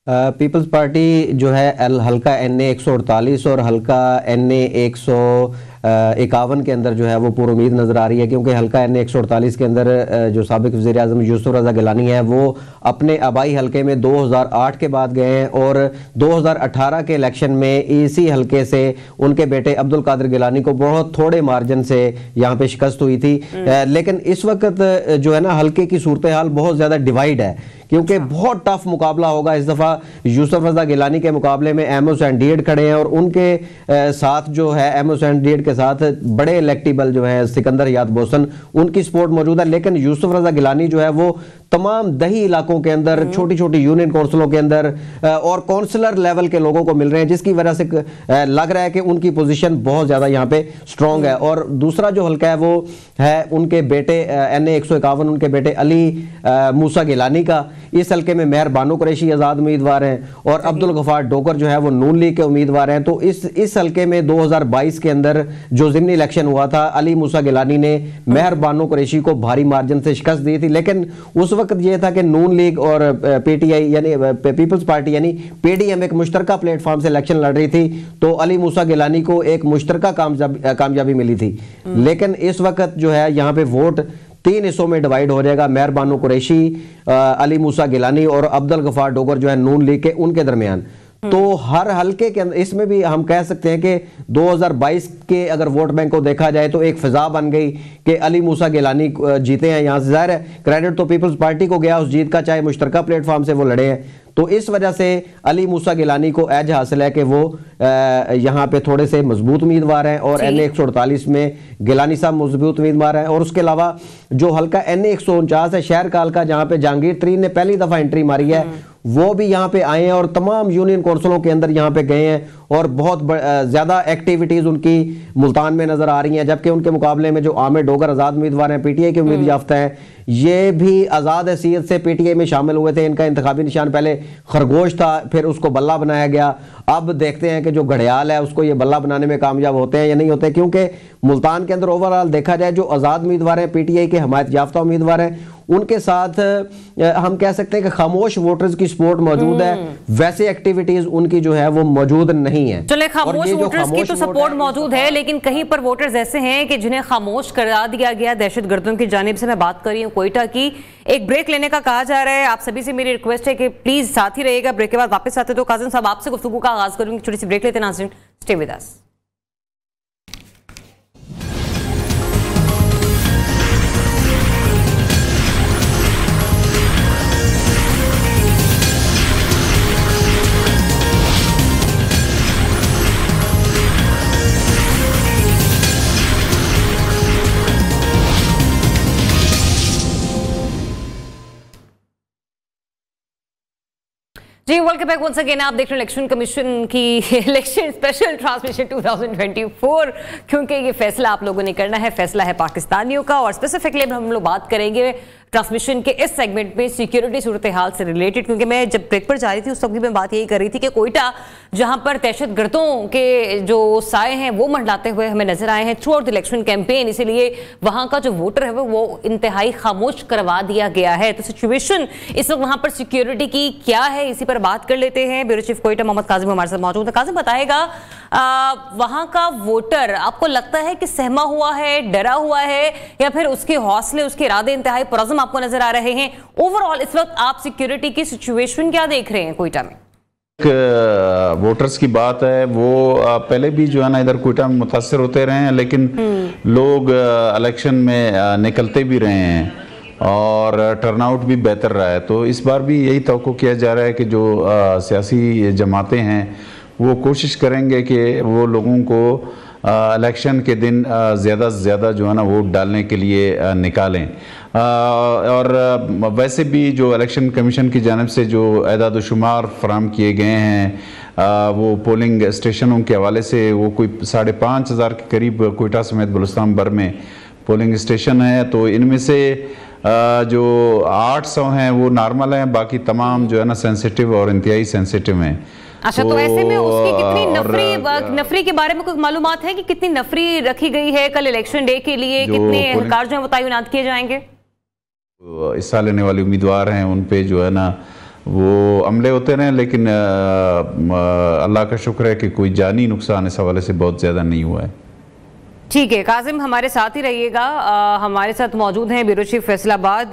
पीपल्स पार्टी जो है हल्का NA 148 और हल्का NA 151 के अंदर जो है वो पूरी उम्मीद नज़र आ रही है, क्योंकि हल्का NA 148 के अंदर जो साबिक वज़ीर आज़म यूसुफ रज़ा गिलानी है वो अपने आबाई हल्के में 2008 के बाद गए हैं और 2018 के इलेक्शन में इसी हल्के से उनके बेटे अब्दुल कादिर गिलानी को बहुत थोड़े मार्जिन से यहाँ पे शिकस्त हुई थी। लेकिन इस वक्त जो है ना हल्के की सूरत हाल बहुत ज़्यादा डिवाइड है, क्योंकि बहुत टफ मुकाबला होगा। इस दफ़ा यूसुफ रज़ा गिलानी के मुकाबले में एमओ सैंडिएट खड़े हैं और उनके साथ जो है एमओ सैंडिएट के साथ बड़े इलेक्टिबल जो है सिकंदर याद बोसन, उनकी सपोर्ट मौजूद है। लेकिन यूसुफ रज़ा गिलानी जो है वो तमाम दही इलाकों के अंदर, छोटी छोटी यूनियन काउंसिलों के अंदर और काउंसलर लेवल के लोगों को मिल रहे हैं, जिसकी वजह से लग रहा है कि उनकी पोजीशन बहुत ज्यादा यहाँ पे स्ट्रांग है। और दूसरा जो हल्का है वो है उनके बेटे NA 151 उनके बेटे अली मूसा गिलानी का। इस हल्के में मेहर बानो कुरैशी आजाद उम्मीदवार हैं और अब्दुल गफार डोगर जो है वो नून लीग के उम्मीदवार हैं। तो इस हल्के में 2022 के अंदर जो ज़िमनी इलेक्शन हुआ था, अली मूसा गिलानी ने मेहर बानो कुरैशी को भारी मार्जिन से शिकस्त दी थी। लेकिन उस वक्त यह था कि नून लीग और PTI यानी पीपल्स पार्टी यानी PDM एक मुश्तरका प्लेटफॉर्म से इलेक्शन लड़ रही थी, तो अली मूसा गिलानी को एक मुश्तरका कामयाबी मिली थी। लेकिन इस वक्त जो है यहाँ पे वोट 3 हिस्सों में डिवाइड हो जाएगा, मेहर बानो कुरैशी, अली मूसा गिलानी और अब्दुल गफार डोगर जो है नून लीग के, उनके दरमियान। तो हर हल्के के अंदर इसमें भी हम कह सकते हैं कि 2022 के अगर वोट बैंक को देखा जाए तो एक फिजा बन गई कि अली मूसा गिलानी जीते हैं। यहाँ से जाहिर है क्रेडिट तो पीपल्स पार्टी को गया उस जीत का, चाहे मुश्तरका प्लेटफॉर्म से वो लड़े हैं। तो इस वजह से अली मूसा गिलानी को एज हासिल है कि वो यहाँ पे थोड़े से मजबूत उम्मीदवार हैं और NA 148 में गिलानी साहब मजबूत उम्मीदवार हैं। और उसके अलावा जो हल्का NA 149 है शहर काल का, जहाँ पे जहांगीर तरीन ने पहली दफा एंट्री मारी है, वो भी यहाँ पे आए हैं और तमाम यूनियन काउंसिलों के अंदर यहाँ पे गए हैं और बहुत ज्यादा एक्टिविटीज उनकी मुल्तान में नजर आ रही हैं। जबकि उनके मुकाबले में जो आमिर डोगर आजाद उम्मीदवार हैं, PTI के उम्मीद याफ्ता हैं, ये भी आजाद हैसियत से PTI में शामिल हुए थे। इनका इंतखाबी निशान पहले खरगोश था, फिर उसको बल्ला बनाया गया। अब देखते हैं कि जो घड़ियाल है उसको ये बल्ला बनाने में कामयाब होते हैं या नहीं होते, क्योंकि मुल्तान के अंदर ओवरऑल देखा जाए जो आजाद उम्मीदवार हैं, PTI के हमायत याफ्ता उम्मीदवार हैं, उनके साथ हम कह सकते हैं कि खामोश वोटर्स की सपोर्ट मौजूद है, वैसे एक्टिविटीज उनकी जो है वो मौजूद नहीं है। चले खामोश वोटर्स की तो सपोर्ट मौजूद है, लेकिन कहीं पर वोटर्स ऐसे हैं कि जिन्हें खामोश करा दिया गया दहशतगर्दों की जानिब से। मैं बात कर रही हूँ कोयटा की। एक ब्रेक लेने का कहा जा रहा है। आप सभी से मेरी रिक्वेस्ट है कि प्लीज साथ ही रहिएगा। ब्रेक के बाद वापस आते तो काजिम साहब आपसे गुफ्तगू का आगाज करूंगी। छोटी सी ब्रेक लेते नाज़रीन, स्टे विद अस। जी वेलकम बैक वंस अगेन। आप देख रहे हैं इलेक्शन कमीशन की इलेक्शन स्पेशल ट्रांसमिशन 2024, क्योंकि ये फैसला आप लोगों ने करना है, फैसला है पाकिस्तानियों का। और स्पेसिफिकली हम लोग बात करेंगे ट्रांसमिशन के इस सेगमेंट में सिक्योरिटी सूरत हाल से रिलेटेड, क्योंकि मैं जब ब्रेक पर जा रही थी उस वक्त भी मैं बात यही कर रही थी कि कोयटा जहां पर दहशतगर्दों के जो साए हैं वो मंडलाते हुए हमें नजर आए हैं through out the election campaign, इसीलिए वहां का जो वोटर है वो इंतहाई खामोश करवा दिया गया है। तो सिचुएशन इस वक्त वहां पर सिक्योरिटी की क्या है, इसी पर बात कर लेते हैं। ब्यूरो चीफ कोयटा मोहम्मद काजिम हमारे साथ मौजूद है। काजिम बताएगा वहां का वोटर आपको लगता है कि सहमा हुआ है, डरा हुआ है, या फिर उसके हौसले, उसके इरादे इंतहाई पुरअज़्म आपको नजर आ रहे हैं? ओवरऑल इस वक्त आप सिक्योरिटी की सिचुएशन क्या देख रहे हैं कोयटा में? वोटर्स की बात है वो पहले भी जो है ना इधर कोयटा में मुतासर होते रहे हैं, लेकिन लोग इलेक्शन में निकलते भी रहे हैं और टर्नआउट भी बेहतर रहा है। तो इस बार भी यही तवक्को किया जा रहा है कि जो सियासी जमातें हैं वो कोशिश करेंगे कि वो लोगों को इलेक्शन के दिन ज़्यादा से ज़्यादा जो है ना वोट डालने के लिए निकालें। और वैसे भी जो इलेक्शन कमीशन की जानिब से जो एदाद शुमार फराम किए गए हैं वो पोलिंग स्टेशनों के हवाले से वो कोई 5,500 के करीब कोयटा समेत बलुस्तान भर में पोलिंग स्टेशन है। तो इनमें से जो 800 हैं वो नॉर्मल हैं, बाकी तमाम जो है ना सेंसिटिव और इंतहाई सेंसिटिव हैं। अच्छा, तो ऐसे में उसकी कितनी नफरी के बारे में कोई मालूमात है कि कितनी नफरी रखी गई है कल इलेक्शन डे के लिए? कितने एहलकार जो है वो तैनात किए जाएंगे? इस साल लेने वाले उम्मीदवार हैं उन पे जो है ना वो अमले होते रहे, लेकिन अल्लाह का शुक्र है कि कोई जानी नुकसान इस हवाले से बहुत ज़्यादा नहीं हुआ है। ठीक है काजिम, हमारे साथ ही रहिएगा। हमारे साथ मौजूद हैं ब्यूरो चीफ फैसलाबाद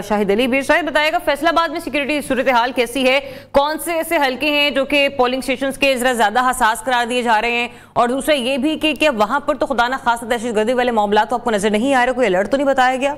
शाहिद अली। बीर शाहिद बताएगा फैसलाबाद में सिक्योरिटी सूरत हाल कैसी है? कौन से ऐसे हल्के हैं जो कि पोलिंग स्टेशंस के जरा ज्यादा हसास करार दिए जा रहे हैं? और दूसरा ये भी कि क्या वहां पर तो खुदा ना खासा दहशतगर्दी वाले मामला तो आपको नजर नहीं आ रहे? कोई अलर्ट तो नहीं बताया गया?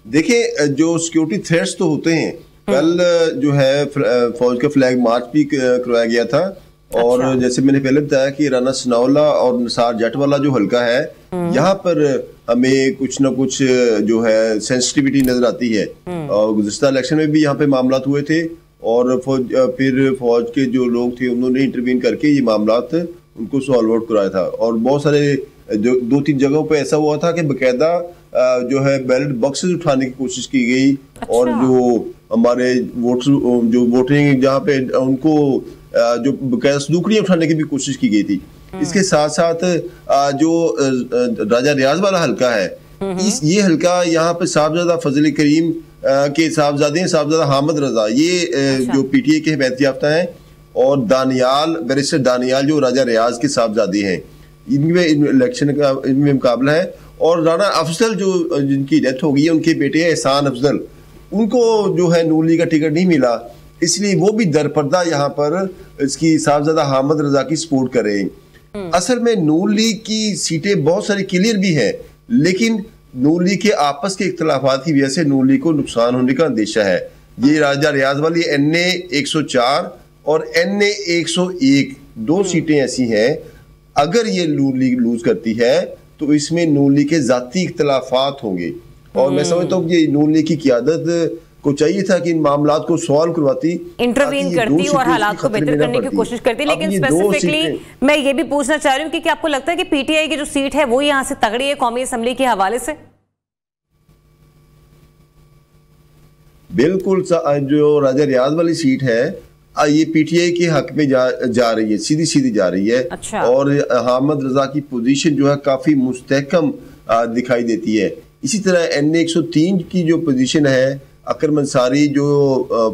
देखिए, जो सिक्योरिटी थ्रेट्स तो होते हैं। कल जो है फौज का फ्लैग मार्च भी करवाया गया था। और जैसे मैंने पहले बताया कि राना सनाउल्लाह और निसार जट वाला जो हल्का है, यहाँ पर हमें कुछ ना कुछ जो है सेंसिटिविटी नजर आती है। और गुज़िश्ता इलेक्शन में भी यहाँ पे मामला हुए थे और फिर फौज के जो लोग थे उन्होंने इंटरवीन करके ये मामला उनको सॉल्व आउट कराया था। और बहुत सारे 2-3 जगहों पे ऐसा हुआ था कि बकायदा जो है बैलेट बॉक्सेस उठाने की कोशिश की गई। अच्छा। और जो हमारे वोटर जो वोटिंग जहाँ पे उनको जो बकायदा संदूकड़ियां उठाने की भी कोशिश की गई थी। इसके साथ साथ जो राजा रियाज वाला हल्का है, ये हल्का यहाँ पे साहबजादा फजल करीम के साहबजादे हैं, साहबजादा हामिद रजा, ये अच्छा। जो पीटीआई के हिमायत याफ्ता हैं, और दानियाल बैरिस्टर दानियाल जो राजा रियाज के साहबजादे हैं, इनमें इलेक्शन का इनमें मुकाबला है। और राना अफजल जो जिनकी डेथ हो गई है, उनके बेटे एहसान अफजल, उनको जो है नून लीग का टिकट नहीं मिला, इसलिए वो भी दरपर्दा यहाँ पर इसकी साहबजादा हामिद रजा की सपोर्ट कर रहे हैं। असल में नून लीग की सीटें बहुत सारी क्लियर भी है, लेकिन नून लीग के आपस के इख्तलाफात की वजह से नून लीग को नुकसान होने का अंदेशा है। ये राजा रियाज वाली NA 104 और NA 101 दो सीटें ऐसी हैं, अगर ये नून लीग लूज करती है तो इसमें नून लीग के जाती इख्तलाफात होंगे। और मैं समझता हूँ कि ये नून लीग की क़ियादत को चाहिए था कि इन मामलात को सॉल्व करवाती, इंटरवीन करती और हालात को बेहतर करने की कोशिश करती। लेकिन स्पेसिफिकली मैं ये भी पूछना चाह रही हूँ कि आपको लगता है कि पीटीआई की जो सीट है वो यहाँ से तगड़ी है कौमी असेंबली के हवाले से? बिल्कुल, जो राजा रियाज वाली सीट है ये पीटीआई के हक में जा रही है, सीधी सीधी जा रही है। अच्छा। और हामिद रजा की पोजीशन जो है काफी मुस्तहकम दिखाई देती है। इसी तरह NA 103 की जो पोजीशन है, अकरम अंसारी जो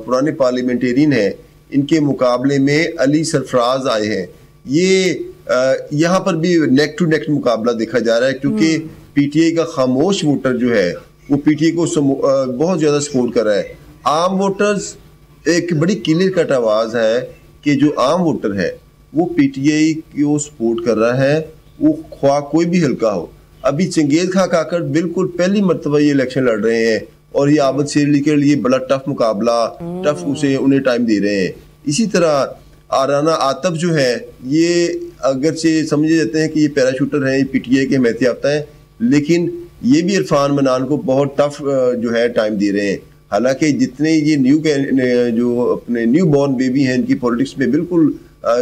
पुराने पार्लियामेंटेरियन हैं, इनके मुकाबले में अली सरफराज आए हैं। ये यहाँ पर भी नेक टू नेक मुकाबला देखा जा रहा है, क्योंकि पीटीआई का खामोश वोटर जो है वो पीटीआई को बहुत ज्यादा सपोर्ट कर रहा है। आम वोटर्स एक बड़ी क्लियर कट आवाज है कि जो आम वोटर है वो पीटीआई को सपोर्ट कर रहा है, वो ख्वाह कोई भी हल्का हो। अभी चंगेज खां काकड़ बिल्कुल पहली मरतबा ये इलेक्शन लड़ रहे हैं और ये आबद शेरली के लिए बड़ा टफ मुकाबला, टफ उन्हें टाइम दे रहे हैं। इसी तरह आराना आतफ जो है, ये अगरचे समझे जाते हैं कि ये पैराशूटर हैं, ये पीटीआई के हिमायत याफ्ता हैं, लेकिन ये भी इरफान मनान को बहुत टफ जो है टाइम दे रहे हैं। हालांकि जितने ये जो अपने न्यू बॉर्न बेबी हैं, इनकी पॉलिटिक्स में बिल्कुल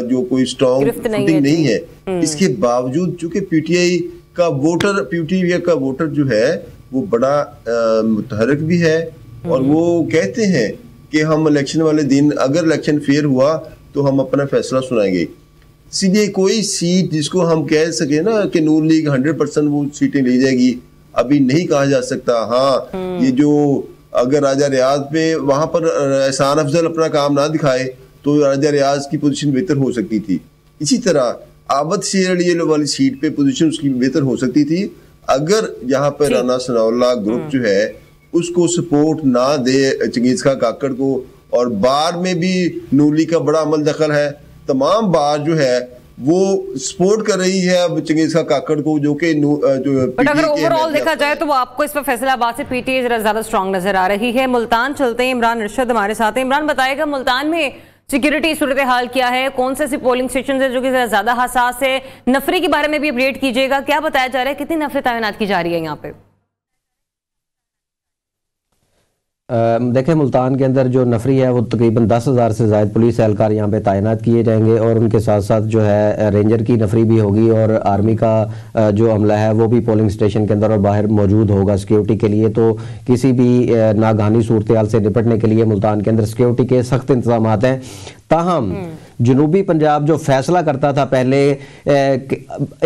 जो कोई स्ट्रॉन्ग फुटिंग नहीं है, इसके बावजूद चूंकि पीटीआई का वोटर जो है वो बड़ा मुतहरक भी है, और वो कहते हैं कि हम इलेक्शन वाले दिन अगर इलेक्शन फेयर हुआ तो हम अपना फैसला सुनाएंगे। सीधे कोई सीट जिसको हम कह सके ना कि नून लीग 100% वो सीटें ले जाएगी, अभी नहीं कहा जा सकता। हाँ, ये जो अगर राजा रियाज पे वहां पर एहसान अफजल अपना काम ना दिखाए तो राजा रियाज की पोजीशन बेहतर हो सकती थी। इसी तरह आबद शेरली वाली सीट पे पोजीशन उसकी बेहतर हो सकती थी अगर यहाँ पे राना सनाउल्लाह ग्रुप जो है उसको सपोर्ट ना दे चंगेज खां काकड़ को। और बार में भी नून लीग का बड़ा अमल दखल है, तमाम बार जो है वो सपोर्ट कर रही है अब चंगेज खां काकड़ को, जो कि बट अगर ओवरऑल देखा जाए तो वो आपको इस पर फैसलाबाद से पीटीआई जरा ज्यादा स्ट्रांग नजर आ रही है। मुल्तान चलते हैं, इमरान अरशद हमारे साथ है। इमरान बताएगा मुल्तान में सिक्योरिटी सूरत हाल क्या है, कौन से ऐसे पोलिंग स्टेशन है जो कि ज्यादा हसास है, नफरी के बारे में भी अपडेट कीजिएगा, क्या बताया जा रहा है, कितनी नफरी तैनात की जा रही है यहाँ पे? देखें, मुल्तान के अंदर जो नफरी है वो तकरीबन 10,000 से ज़ायद पुलिस एहलकार यहाँ पे तैनात किए जाएंगे और उनके साथ साथ जो है रेंजर की नफरी भी होगी और आर्मी का जो अमला है वो भी पोलिंग स्टेशन के अंदर और बाहर मौजूद होगा सिक्योरिटी के लिए। तो किसी भी नागहानी सूरत हाल से निपटने के लिए मुल्तान के अंदर सिक्योरिटी के सख्त इंतजाम हैं। ताहम जनूबी पंजाब जो फैसला करता था पहले,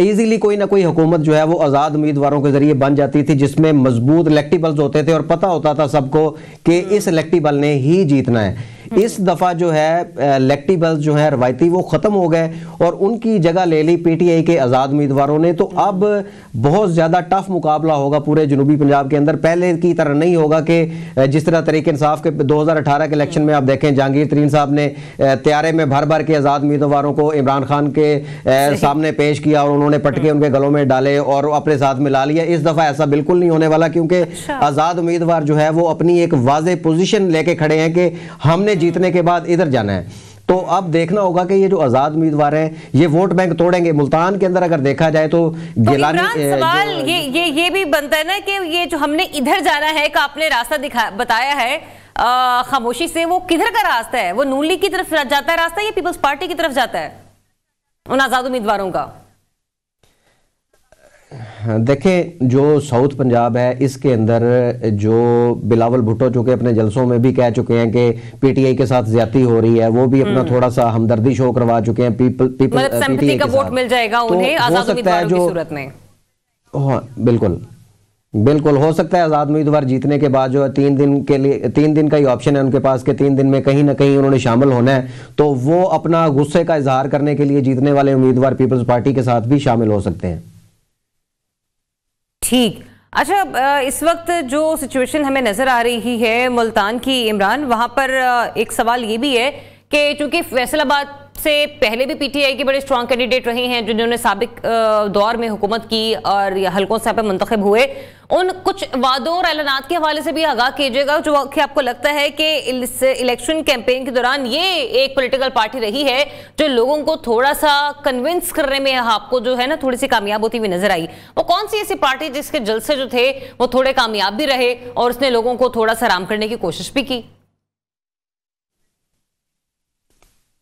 इजीली कोई ना कोई हुकूमत जो है वो आज़ाद उम्मीदवारों के जरिए बन जाती थी जिसमें मजबूत इलेक्टिबल्स होते थे और पता होता था सबको कि इस इलेक्टिबल ने ही जीतना है। इस दफ़ा जो है इलेक्टिबल्स जो है रवायती वो ख़त्म हो गए और उनकी जगह ले ली पीटीआई के आज़ाद उम्मीदवारों ने। तो अब बहुत ज़्यादा टफ मुकाबला होगा पूरे जनूबी पंजाब के अंदर। पहले की तरह नहीं होगा कि जिस तरह तरीके इंसाफ के 2018 के इलेक्शन में आप देखें जहांगीर तरीन साहब ने त्यारे में भर भर के आज़ाद उम्मीदवारों को इमरान खान के सामने पेश किया और उन्होंने पटके उनके गलों में डाले और अपने साथ मिला लिया। इस दफ़ा ऐसा बिल्कुल नहीं होने वाला, क्योंकि आज़ाद उम्मीदवार जो है वो अपनी एक वाज़ेह पोजीशन लेके खड़े हैं कि हमने जीतने के बाद इधर जाना है। तो अब देखना होगा कि ये जो आजाद उम्मीदवार हैं ये वोट बैंक तोड़ेंगे। मुल्तान के अंदर अगर देखा जाए तो गिलानी सवाल ये भी बनता है ना कि ये जो हमने इधर जाना है का आपने रास्ता बताया है खामोशी से, वो किधर का रास्ता है? वो नून लीग की तरफ जाता है रास्ता या पीपल्स पार्टी की तरफ जाता है उन आजाद उम्मीदवारों का? देखें, जो साउथ पंजाब है इसके अंदर जो बिलावल भुट्टो जो कि अपने जलसों में भी कह चुके हैं कि पीटीआई के साथ ज्यादती हो रही है, वो भी अपना थोड़ा सा हमदर्दी शो करवा चुके हैं पीटीआई का वोट मिल जाएगा उन्हें आजाद उम्मीदवारों की सूरत में। हाँ बिल्कुल हो सकता है आजाद उम्मीदवार जीतने के बाद जो 3 दिन के लिए 3 दिन का ही ऑप्शन है उनके पास के 3 दिन में कहीं ना कहीं उन्होंने शामिल होना है, तो वो अपना गुस्से का इजहार करने के लिए जीतने वाले उम्मीदवार पीपल्स पार्टी के साथ भी शामिल हो सकते हैं। ठीक, अच्छा, इस वक्त जो सिचुएशन हमें नजर आ रही है मुल्तान की, इमरान, वहां पर एक सवाल ये भी है कि चूंकि फैसलाबाद से पहले भी पीटीआई के बड़े स्ट्रॉन्ग कैंडिडेट रहे हैं जिन्होंने साबिक दौर में हुकूमत की और हल्कों से पे मुंतखब हुए, उन कुछ वादों और ऐलानात के हवाले से भी आगाह कीजिएगा जो कि आपको लगता है कि इस इलेक्शन कैंपेन के दौरान ये एक पॉलिटिकल पार्टी रही है जो लोगों को थोड़ा सा कन्विंस करने में आपको जो है ना थोड़ी सी कामयाब होती हुई नजर आई। वो कौन सी ऐसी पार्टी जिसके जलसे जो थे वो थोड़े कामयाब भी रहे और उसने लोगों को थोड़ा सा आराम करने की कोशिश भी की?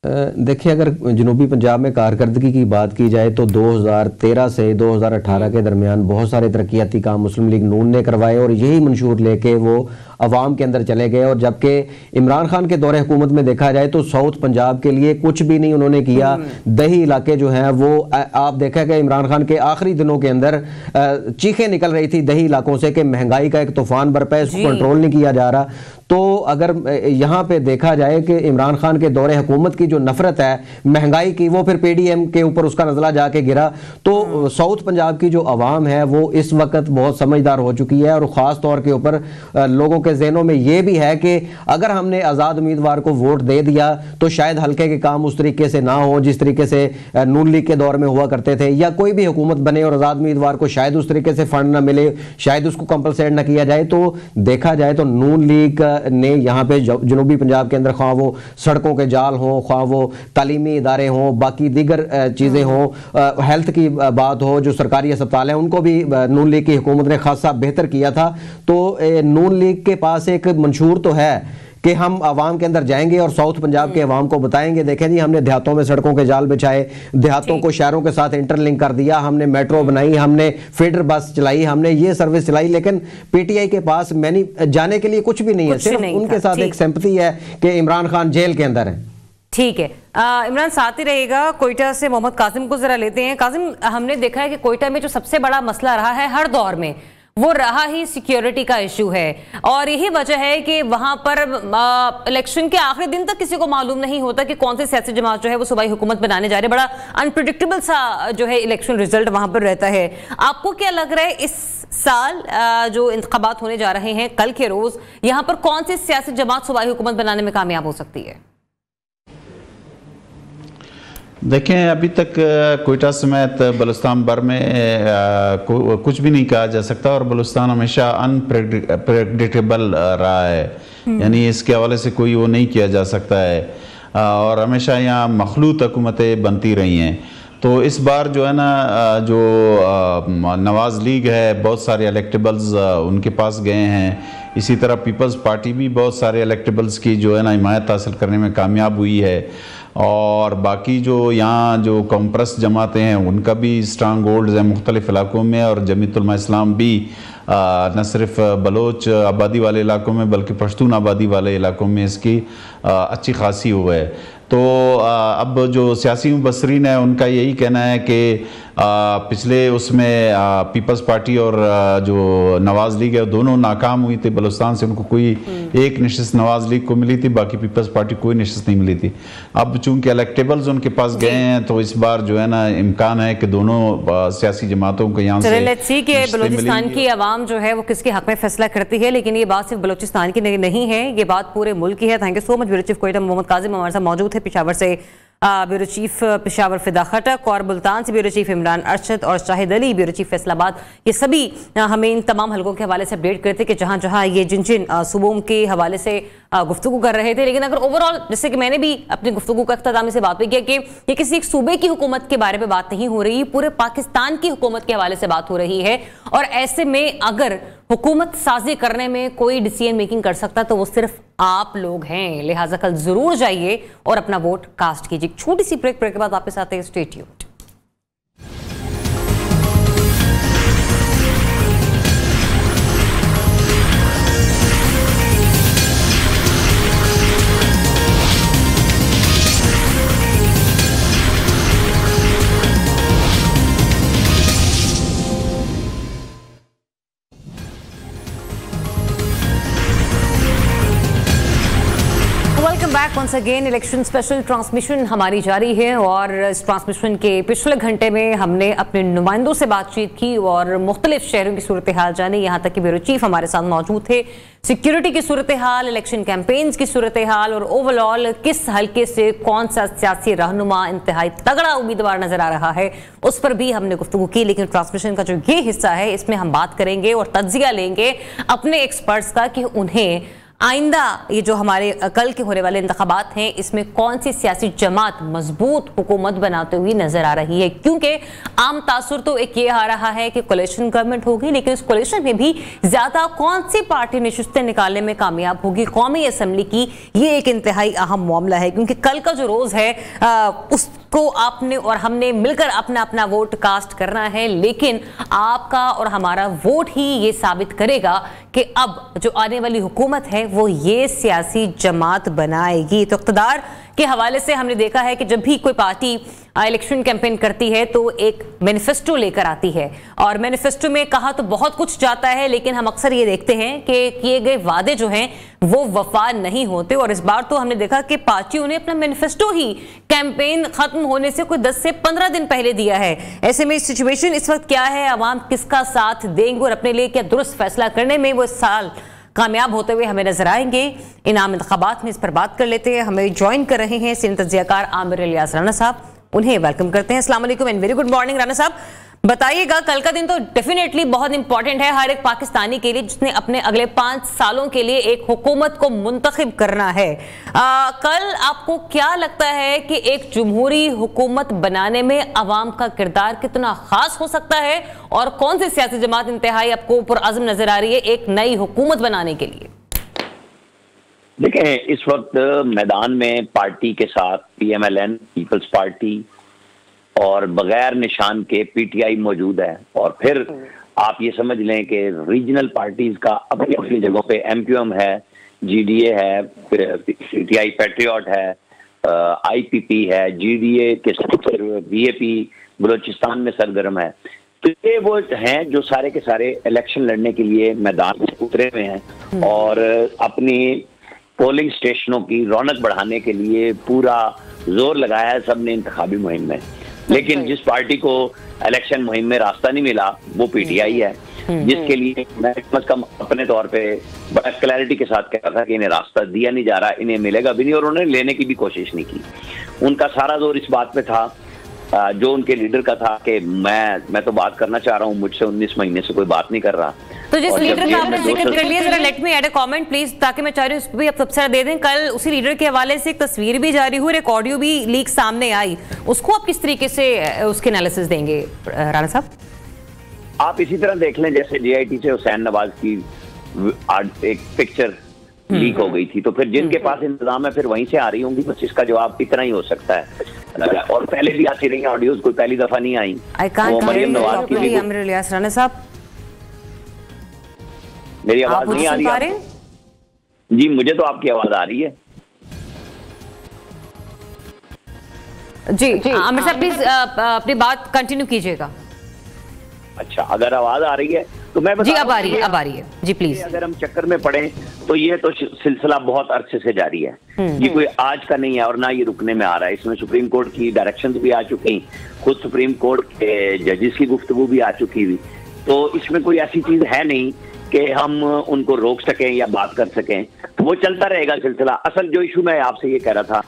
देखिए, अगर जनूबी पंजाब में कारकर्दगी की बात की जाए तो 2013 से 2018 के दरमियान बहुत सारे तरक्याती काम मुस्लिम लीग नून ने करवाए और यही मंशूर लेके वो अवाम के अंदर चले गए। और जबकि इमरान खान के दौरे हुकूमत में देखा जाए तो साउथ पंजाब के लिए कुछ भी नहीं उन्होंने किया। दही इलाके जो हैं वो आप देखा कि इमरान खान के आखिरी दिनों के अंदर चीखें निकल रही थी दही इलाकों से कि महंगाई का एक तूफान बरपा है, इसको कंट्रोल नहीं किया जा रहा। तो अगर यहाँ पे देखा जाए कि इमरान खान के दौरे हुकूमत की जो नफरत है महंगाई की वो फिर पीडीएम के ऊपर उसका नजला जाके गिरा, तो साउथ पंजाब की जो आवाम है वो इस वक्त बहुत समझदार हो चुकी है और ख़ास तौर के ऊपर लोगों के जहनों में ये भी है कि अगर हमने आज़ाद उम्मीदवार को वोट दे दिया तो शायद हल्के के काम उस तरीके से ना हो जिस तरीके से नून लीग के दौर में हुआ करते थे, या कोई भी हुकूमत बने और आज़ाद उम्मीदवार को शायद उस तरीके से फंड ना मिले, शायद उसको कंपलसेट ना किया जाए। तो देखा जाए तो नून लीग ने यहाँ पे जनूबी पंजाब के अंदर ख्वाह वो सड़कों के जाल हों, ख्वाह वो तालीमी इदारे हों, बाकी दीगर चीज़ें हों, हेल्थ की बात हो, जो सरकारी अस्पताल हैं उनको भी नून लीग की हुकूमत ने खासा बेहतर किया था। तो नून लीग के पास एक मंशूर तो है कि हम आवाम के अंदर जाएंगे और साउथ पंजाब के आवाम को बताएंगे, देखें जी हमने देहातों में सड़कों के जाल बिछाए, देहातों को शहरों के साथ इंटरलिंक कर दिया, हमने मेट्रो बनाई, हमने फीडर बस चलाई, हमने ये सर्विस चलाई, लेकिन पीटीआई के पास मैंने जाने के लिए कुछ भी नहीं है, सिर्फ उनके साथ एक सिंपैथी है कि इमरान खान जेल के अंदर है। ठीक है, इमरान साथ ही रहेगा। कोयटा से मोहम्मद कासिम को जरा लेते हैं। कासिम, हमने देखा है कि कोयटा में जो सबसे बड़ा मसला रहा है हर दौर में वो रहा ही सिक्योरिटी का इशू है, और यही वजह है कि वहां पर इलेक्शन के आखिरी दिन तक किसी को मालूम नहीं होता कि कौन से सियासी जमात जो है वो सूबाई हुकूमत बनाने जा रहे हैं। बड़ा अनप्रिडिक्टेबल सा जो है इलेक्शन रिजल्ट वहां पर रहता है। आपको क्या लग रहा है इस साल जो इंतखाबात होने जा रहे हैं कल के रोज, यहाँ पर कौन सी सियासी जमात सूबाई हुकूमत बनाने में कामयाब हो सकती है? देखें, अभी तक कोयटा समेत बलुस्तान भर में कुछ भी नहीं कहा जा सकता और बलुस्तान हमेशा अनप्रेडिक्टेबल रहा है, यानी इसके हवाले से कोई वो नहीं किया जा सकता है और हमेशा यहाँ मखलूत हुकूमतें बनती रही हैं। तो इस बार जो है ना, जो नवाज़ लीग है बहुत सारे इलेक्टेबल्स उनके पास गए हैं, इसी तरह पीपल्स पार्टी भी बहुत सारे इलेक्टेबल्स की जो है ना हिमायत हासिल करने में कामयाब हुई है, और बाकी जो यहाँ जो कॉम्प्रेस जमातें हैं उनका भी स्ट्रांग होल्ड्स हैं मुख्तलिफ़ इलाकों में, और जमीयत उलमा इस्लाम भी न सिर्फ बलोच आबादी वाले इलाकों में बल्कि पश्तून आबादी वाले इलाकों में इसकी अच्छी खासी हुआ है। तो अब जो सियासी मुबसरीन है उनका यही कहना है कि पिछले उसमें पीपल्स पार्टी और जो नवाज़ लीग है दोनों नाकाम हुई थी। बलुस्तान से उनको कोई एक नशिस्त नवाज़ लीग को मिली थी, बाकी पीपल्स पार्टी कोई नशिस्त नहीं मिली थी। अब चूंकि इलेक्टेबल्स उनके पास गए हैं तो इस बार जो है ना इम्कान है कि दोनों सियासी जमातों को यहाँ से बलूचिस्तान की आवाम जो है वो किसके हक में फैसला करती है, लेकिन ये बात सिर्फ बलूचिस्तान की नहीं है, ये बात पूरे मुल्क की है। Thank you so much. Bureau chief Quetta Mohammad Qasim हमारे साथ मौजूद है, पेशावर से ब्यूरो चीफ पेशावर फिदा खटक, और मुल्तान से ब्यूरो चीफ इमरान अरशद और शाहिद अली, ब्यूरो चीफ फैसलाबाद। ये सभी हमें इन तमाम हलकों के हवाले से अपडेट करते कि जहाँ जहाँ ये जिन जिन सूबों के हवाले से गुफ्तगू कर रहे थे। लेकिन अगर ओवरऑल, जैसे कि मैंने भी अपनी गुफ्तगू का इख्तिताम से बात किया कि ये किसी एक सूबे की हुकूमत के बारे में बात नहीं हो रही, पूरे पाकिस्तान की हुकूमत के हवाले से बात हो रही है। और ऐसे में अगर हुकूमत साजी करने में कोई डिसीजन मेकिंग कर सकता तो वो सिर्फ आप लोग हैं। लिहाजा कल जरूर जाइए और अपना वोट कास्ट कीजिए। छोटी सी ब्रेक के बाद वापस आते हैं। Stay tuned. Back once again. Election special transmission हमारी जारी है और इस ट्रांसमिशन के पिछले घंटे में हमने अपने नुमाइंदों से बातचीत की और मुख्तलिफ शहरों की सूरत हाल जानी। यहाँ तक कि ब्यूरो चीफ हमारे साथ मौजूद थे। सिक्योरिटी की सूरत हाल, इलेक्शन कैंपेन्स की सूरत हाल और ओवरऑल किस हल्के से कौन सा सियासी रहनुमा इंतहाई तगड़ा उम्मीदवार नजर आ रहा है, उस पर भी हमने गुफ्तगू की। लेकिन ट्रांसमिशन का जो ये हिस्सा है इसमें हम बात करेंगे और तज्जिया लेंगे अपने एक्सपर्ट्स का कि उन्हें आइंदा ये जो हमारे कल के होने वाले इंतखाबात हैं इसमें कौन सी सियासी जमात मजबूत हुकूमत बनाते हुए नजर आ रही है। क्योंकि आम तासुर तो एक ये आ रहा है कि कोलिशन गवर्नमेंट होगी, लेकिन इस कोलिशन में भी ज्यादा कौन सी पार्टी नशिस्तें निकालने में कामयाब होगी कौमी असम्बली की, ये एक इंतहाई अहम मामला है। क्योंकि कल का जो रोज है उसको आपने और हमने मिलकर अपना अपना वोट कास्ट करना है, लेकिन आपका और हमारा वोट ही ये साबित करेगा कि अब जो आने वाली हुकूमत है वो ये सियासी जमात बनाएगी। तो इक़्तिदार के हवाले से हमने देखा है कि जब भी कोई पार्टी इलेक्शन कैंपेन करती है तो एक मैनिफेस्टो लेकर आती है और मैनिफेस्टो में कहा तो बहुत कुछ जाता है, लेकिन हम अक्सर ये देखते हैं कि किए गए वादे जो हैं वो वफा नहीं होते। और इस बार तो हमने देखा कि पार्टियों ने अपना मैनिफेस्टो ही कैंपेन खत्म होने से कोई 10 से 15 दिन पहले दिया है। ऐसे में सिचुएशन इस वक्त क्या है, अवाम किसका साथ देंगे और अपने लिए क्या दुरुस्त फैसला करने में वो इस साल कामयाब होते हुए हमें नजर आएंगे। इन आम इंतखाबात में इस पर बात कर लेते हैं। हमें ज्वाइन कर रहे हैं सीनियर तज्जियाकार आमिर इलियास राना साहब, उन्हें वेलकम करते हैं। अस्सलाम वालेकुम and very good morning. Rana साहब बताइएगा, कल का दिन तो डेफिनेटली बहुत इंपॉर्टेंट है हर एक पाकिस्तानी के लिए जिसने अपने अगले 5 सालों के लिए एक हुकूमत को मुंतखब करना है। कल आपको क्या लगता है कि एक जमहूरी हुकूमत बनाने में अवाम का किरदार कितना खास हो सकता है और कौन सी सियासी जमात इंतहाई आपको पुरअज़्म नजर आ रही है एक नई हुकूमत बनाने के लिए? देखें, इस वक्त मैदान में पार्टी के साथ PMLN पीपल्स पार्टी और बगैर निशान के PTI मौजूद है, और फिर आप ये समझ लें कि रीजनल पार्टीज का अपनी अपनी जगहों पे MQM है, GDA है, PTI पैट्रियट है, IPP है, GDA के साथ BAP बलोचिस्तान में सरगर्म है। तो ये वो हैं जो सारे के सारे इलेक्शन लड़ने के लिए मैदान में उतरे हुए हैं और अपनी पोलिंग स्टेशनों की रौनक बढ़ाने के लिए पूरा जोर लगाया है सबने इंतखाबी मुहिम में। लेकिन जिस पार्टी को इलेक्शन मुहिम में रास्ता नहीं मिला वो PTI है, जिसके लिए मैं कम से कम अपने तौर पे बड़ा क्लैरिटी के साथ कह रहा था कि इन्हें रास्ता दिया नहीं जा रहा, इन्हें मिलेगा भी नहीं, और उन्होंने लेने की भी कोशिश नहीं की। उनका सारा जोर इस बात पे था जो उनके लीडर का था कि मैं तो बात करना चाह रहा हूँ, मुझसे 19 महीने से कोई बात नहीं कर रहा। तो जिस लीडर का आपने जिक्र कर लिया, जरा let me add a comment please, ताकि मैं चाह रही हूँ उस पर भी आप तबसरा दे दें। कल उसी लीडर के हवाले से एक तस्वीर भी जारी हुई और एक ऑडियो भी लीक सामने आई, उसको आप किस तरीके से उसके एनालिसिस देंगे राणा साहब? आप इसी तरह देख लें जैसे JIT से हुसैन नवाज की एक पिक्चर लीक हो गई थी, तो फिर जिनके पास इंतजाम है फिर वहीं से आ रही होंगी, बस इसका जवाब इतना ही हो सकता है। और पहले भी आती रही ऑडियोज, कोई पहली दफा नहीं आई। मरियम नवाज की आमिर इलियास राना साहब, मेरी आवाज नहीं आ रही जी? मुझे तो आपकी आवाज आ रही है जी। आमिर साहब प्लीज अपनी बात कंटिन्यू कीजिएगा। अच्छा, अगर आवाज आ रही है तो मैं जी अब आ रही है जी प्लीज। अगर हम चक्कर में पड़े तो ये तो सिलसिला बहुत अरसे से जारी है, ये कोई आज का नहीं है और ना ये रुकने में आ रहा है। इसमें सुप्रीम कोर्ट की डायरेक्शंस भी आ चुकी, खुद सुप्रीम कोर्ट के जजेस की गुफ्तगू भी आ चुकी हुई, तो इसमें कोई ऐसी चीज है नहीं कि हम उनको रोक सकें या बात कर सकें, वो चलता रहेगा सिलसिला। असल जो इशू मैं आपसे ये कह रहा था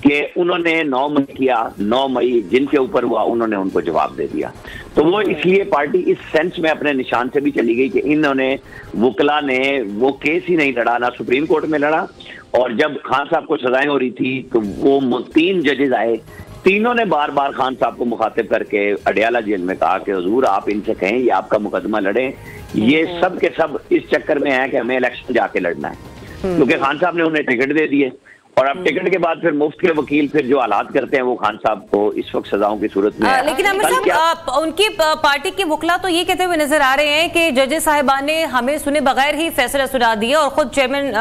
कि उन्होंने 9 मई किया, 9 मई जिनके ऊपर हुआ उन्होंने उनको जवाब दे दिया। तो वो इसलिए पार्टी इस सेंस में अपने निशान से भी चली गई कि इन्होंने वकला ने वो केस ही नहीं लड़ा, ना सुप्रीम कोर्ट में लड़ा, और जब खान साहब को सजाएं हो रही थी तो वो 3 जजेस आए, तीनों ने बार बार खान साहब को मुखातिब करके अडयाला जेल में कहा कि हुजूर आप इनसे कहें ये आपका मुकदमा लड़ें, ये सब के सब इस चक्कर में है कि हमें इलेक्शन जाके लड़ना है, क्योंकि खान साहब ने उन्हें टिकट दे दिए। और अब टिकट के बाद फिर मुफ्त के वकील फिर जो हालात करते हैं वो खान साहब को इस वक्त सजाओं की सूरत में लेकिन आमिर साहब उनकी पार्टी के वकला तो ये कहते हुए नजर आ रहे हैं कि जजेस साहिबान ने हमें सुने बगैर ही फैसला सुना दिया, और खुद चेयरमैन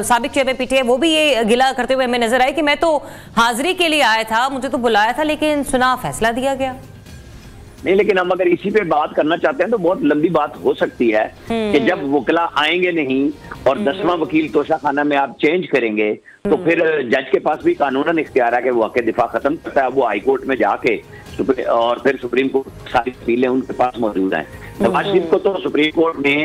साबिक चेयरमैन पीटीआई वो भी ये गिला करते हुए हमें नजर आए कि मैं तो हाजिरी के लिए आया था, मुझे तो बुलाया था, लेकिन सुना फैसला दिया गया नहीं। लेकिन हम अगर इसी पे बात करना चाहते हैं तो बहुत लंबी बात हो सकती है कि जब वकला आएंगे नहीं और 10वां वकील तोशाखाना में आप चेंज करेंगे तो फिर जज के पास भी कानूनन इख्तियार है कि वो हक दिफा खत्म करता है, वो हाई कोर्ट में जाके और फिर सुप्रीम कोर्ट सारी वकीलें उनके पास मौजूद हैं। नवाज शरीफ को तो सुप्रीम कोर्ट ने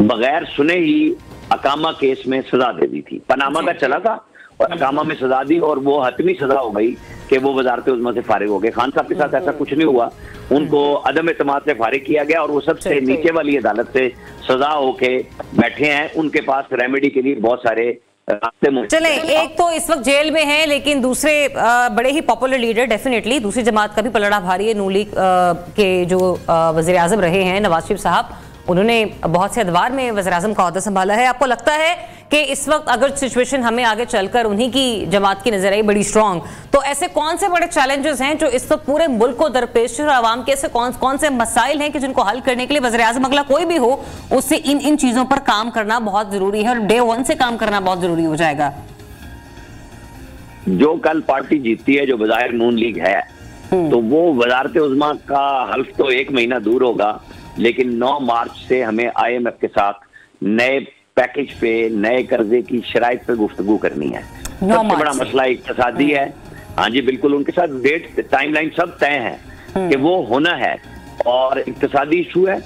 बगैर सुने ही अकामा केस में सजा दे दी थी, पनामा का चला था और अकामा में सजा दी और वो हतमी सजा हो गई कि वो वजारत उज़्मा से फारिग हो गए। खान साहब के साथ ऐसा कुछ नहीं हुआ, उनको अदम एतमाद से फारिग किया गया और वो सबसे नीचे वाली अदालत से सजा होके बैठे हैं, उनके पास रेमेडी के लिए बहुत सारे रास्ते। चले, एक तो इस वक्त जेल में हैं, लेकिन दूसरे बड़े ही पॉपुलर लीडर, डेफिनेटली दूसरी जमात का भी पलड़ा भारी है, नून लीग के जो वज़ीर आज़म रहे हैं नवाज शरीफ साहब, उन्होंने बहुत से अदवार में वज़ीर आज़म का ओहदा संभाला है। आपको लगता है कि इस वक्त अगर सिचुएशन हमें आगे चलकर उन्हीं की जमात की नजर आई बड़ी स्ट्रांग, तो ऐसे कौन से बड़े चैलेंजेस हैं जो इस वक्त पूरे मुल्क को दरपेश है और आवाम के ऐसे कौन से मसाइल हैं कि जिनको हल करने के लिए वज़ीर आज़म अगला कोई भी हो उससे इन चीजों पर काम करना बहुत जरूरी है और डे 1 से काम करना बहुत जरूरी हो जाएगा? जो कल पार्टी जीतती है जो बज़ाहिर नून लीग है तो वो वज़ारत उज़्मा का हल्फ तो 1 महीना दूर होगा, लेकिन 9 मार्च से हमें IMF के साथ नए पैकेज पे, नए कर्जे की शराइत पे गुफ्तगू करनी है। सबसे बड़ा मसला इक्तिसादी है। हाँ जी बिल्कुल, उनके साथ डेट टाइमलाइन सब तय है कि वो होना है और इक्तिसादी इशू है।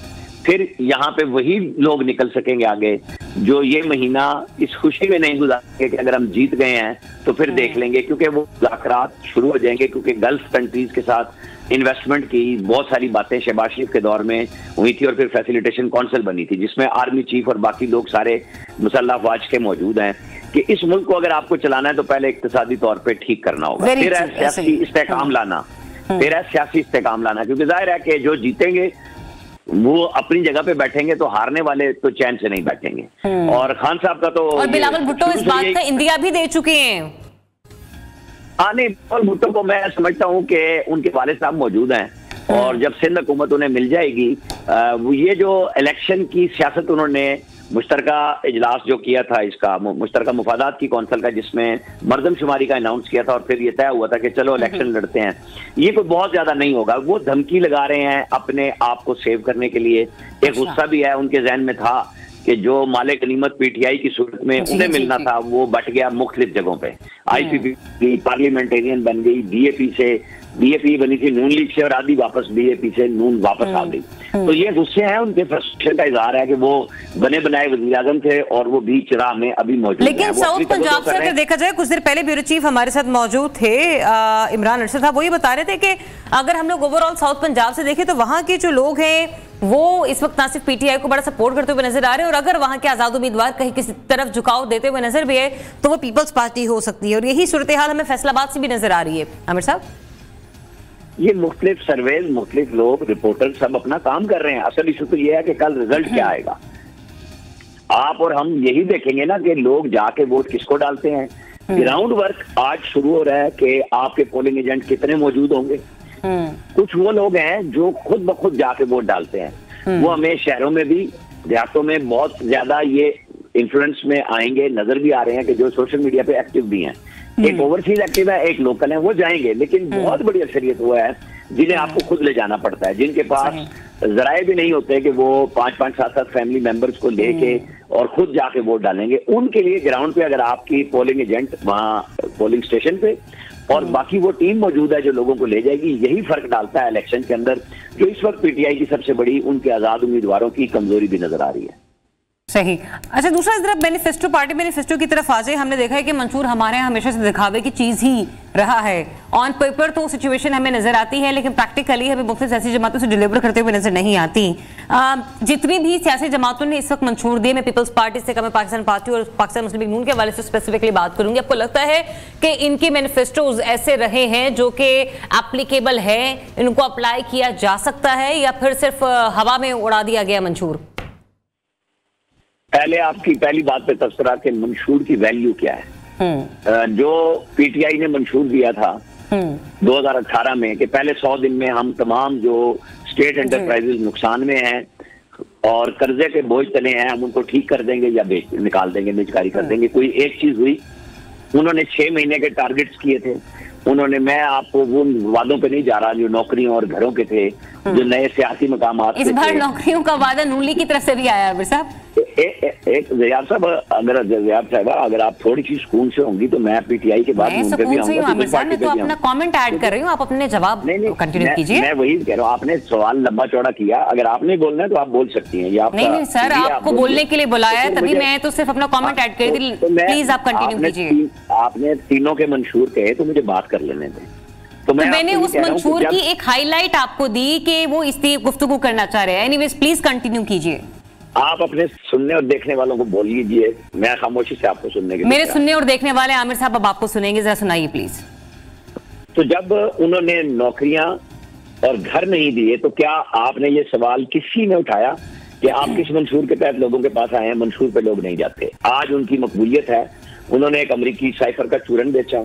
फिर यहाँ पे वही लोग निकल सकेंगे आगे जो ये महीना इस खुशी में नहीं गुजारेंगे कि अगर हम जीत गए हैं तो फिर देख लेंगे, क्योंकि वो मुज़ाकरात शुरू हो जाएंगे, क्योंकि गल्फ कंट्रीज के साथ इन्वेस्टमेंट की बहुत सारी बातें शहबाज शरीफ के दौर में हुई थी और फिर फैसिलिटेशन काउंसिल बनी थी जिसमें आर्मी चीफ और बाकी लोग सारे मुसल्लह अफवाज के मौजूद हैं कि इस मुल्क को अगर आपको चलाना है तो पहले इक्तिसादी तौर पे ठीक करना होगा, फिर सियासी इस्तेहकाम लाना, क्योंकि जाहिर है कि जो जीतेंगे वो अपनी जगह पे बैठेंगे तो हारने वाले तो चैन से नहीं बैठेंगे। और खान साहब का तो और बिलावल भुट्टो इस बात का इंदिया भी दे चुके हैं। हाँ नहीं, बिलावल भुट्टो को मैं समझता हूँ कि उनके वालिद साहब मौजूद हैं और जब सिंध हुकूमत उन्हें मिल जाएगी, ये जो इलेक्शन की सियासत उन्होंने मुश्तरका इजलास जो किया था इसका मुश्तरका मुफादात की कौंसिल का जिसमें मर्दमशुमारी का अनाउंस किया था और फिर ये तय हुआ था कि चलो इलेक्शन लड़ते हैं, ये कोई बहुत ज्यादा नहीं होगा। वो धमकी लगा रहे हैं अपने आप को सेव करने के लिए। एक गुस्सा भी है उनके जहन में था कि जो माले गनीमत पीटीआई की सूरत में उन्हें मिलना था वो बट गया मुख्तलिफ जगहों पे। IPP पार्लियामेंटेरियन बन गई, बीएपी बनी थी नून लीग से और आधी वापस बीएपी से नून वापस आ गई। तो ये गुस्से हैं, उनके फ्रस्ट्रेशन का इजहार है कि वो बने बनाए वज़ीर आज़म थे और वो बीच राह में अभी मौजूद हैं। लेकिन साउथ पंजाब से अगर देखा जाए, कुछ देर पहले ब्यूरो चीफ हमारे साथ मौजूद थे इमरान अरशद साहब, वो ये बता रहे थे कि अगर हम लोग ओवरऑल साउथ पंजाब से देखें तो वहाँ के जो लोग हैं वो इस वक्त ना सिर्फ पीटीआई को बड़ा सपोर्ट करते हुए नजर आ रहे हैं और अगर वहां के आजाद उम्मीदवार कहीं किसी तरफ झुकाव देते हुए नजर भी है तो वो पीपल्स पार्टी हो सकती है और यही सूरत हाल हमें फैसलाबाद से भी नजर आ रही है। आमिर साहब, ये मुख्तलिफ सर्वेज, मुख्तलिफ लोग, रिपोर्टर सब अपना काम कर रहे हैं। असल इशू तो ये है कि कल रिजल्ट क्या आएगा। आप और हम यही देखेंगे ना कि लोग जाके वोट किसको डालते हैं। ग्राउंड वर्क आज शुरू हो रहा है कि आपके पोलिंग एजेंट कितने मौजूद होंगे। कुछ वो लोग हैं जो खुद ब खुद जाके वोट डालते हैं, वो हमें शहरों में भी देहातों में बहुत ज्यादा ये इन्फ्लुएंस में आएंगे, नजर भी आ रहे हैं कि जो सोशल मीडिया पे एक्टिव भी हैं। एक ओवरसीज एक्टिव है, एक लोकल है, वो जाएंगे, लेकिन बहुत बड़ी अक्सरियत वो है जिन्हें आपको खुद ले जाना पड़ता है, जिनके पास जराए भी नहीं होते कि वो 5-5, 7-7 फैमिली मेंबर्स को लेके और खुद जाके वोट डालेंगे। उनके लिए ग्राउंड पे अगर आपकी पोलिंग एजेंट वहाँ पोलिंग स्टेशन पे और बाकी वो टीम मौजूद है जो लोगों को ले जाएगी, यही फर्क डालता है इलेक्शन के अंदर, जो इस वक्त पीटीआई की सबसे बड़ी उनके आजाद उम्मीदवारों की कमजोरी भी नजर आ रही है। सही। अच्छा, दूसरा इस तरफ मैनिफेस्टो, पार्टी मैनिफेस्टो की तरफ आ जाए, हमने देखा है कि मंशूर हमारे यहाँ हमेशा से दिखावे की चीज ही रहा है। ऑन पेपर तो सिचुएशन हमें नजर आती है, लेकिन प्रैक्टिकली हमें मुख्तलिफ सियासी जमातों से डिलीवर करते हुए नजर नहीं आती। जितनी भी सियासी जमातों ने इस वक्त मंशूर दिए, मैं पीपल्स पार्टी से कम पाकिस्तान पार्टी और पाकिस्तान मुस्लिम लीग नून के हवाले से स्पेसिफिकली बात करूंगी, आपको लगता है कि इनके मैनिफेस्टोज ऐसे रहे हैं जो कि एप्लीकेबल है, इनको अप्लाई किया जा सकता है, या फिर सिर्फ हवा में उड़ा दिया गया मंशूर? पहले आपकी पहली बात पे तबसरा के मंशूर की वैल्यू क्या है। जो पीटीआई ने मंशूर दिया था 2018 में कि पहले 100 दिन में हम तमाम जो स्टेट एंटरप्राइजेज नुकसान में हैं और कर्जे के बोझ तले हैं, हम उनको ठीक कर देंगे या निकाल देंगे, निजकारी कर देंगे। कोई एक चीज हुई। उन्होंने 6 महीने के टारगेट्स किए थे उन्होंने। मैं आपको वो वादों पे नहीं जा रहा जो नौकरियों और घरों के थे, जो नए सियासी मकामात। इस बार नौकरियों का वादा नून लीग की तरफ से भी आया आमिर साहब। एक ज़ियाद साहब, अगर आप थोड़ी सी सुकून से होंगी तो मैं पीटीआई के बाद मैं तो अपना कमेंट ऐड कर रही हूँ, आप अपने जवाब कंटिन्यू कीजिए। मैं वही कह रहा हूँ, आपने सवाल लंबा चौड़ा किया, अगर आपने बोलना है तो आप बोल सकती हैं। नहीं सर, आपको बोलने के लिए बुलाया है, तभी मैं तो सिर्फ अपना कमेंट ऐड कर दी। प्लीज आप कंटिन्यू कीजिए। आपने तीनों के मंशूर कहे तो मुझे बात कर लेने दें। तो मैंने उस मंशूर की एक हाईलाइट आपको दी कि वो इस गुफ्तगू करना चाह रहे हैं। एनीवेज प्लीज कंटिन्यू कीजिए। आप अपने सुनने और देखने वालों को बोल लीजिए, मैं खामोशी से आपको सुनने के मेरे सुनने और देखने वाले आमिर साहब अब आपको सुनेंगे, जरा सुनाइए प्लीज। तो जब उन्होंने नौकरियां और घर नहीं दिए तो क्या आपने ये सवाल किसी ने उठाया कि आप किस मंशूर के तहत लोगों के पास आए हैं? मंशूर पे लोग नहीं जाते। आज उनकी मकबूलियत है। उन्होंने एक अमेरिकी साइफर का चूरन बेचा,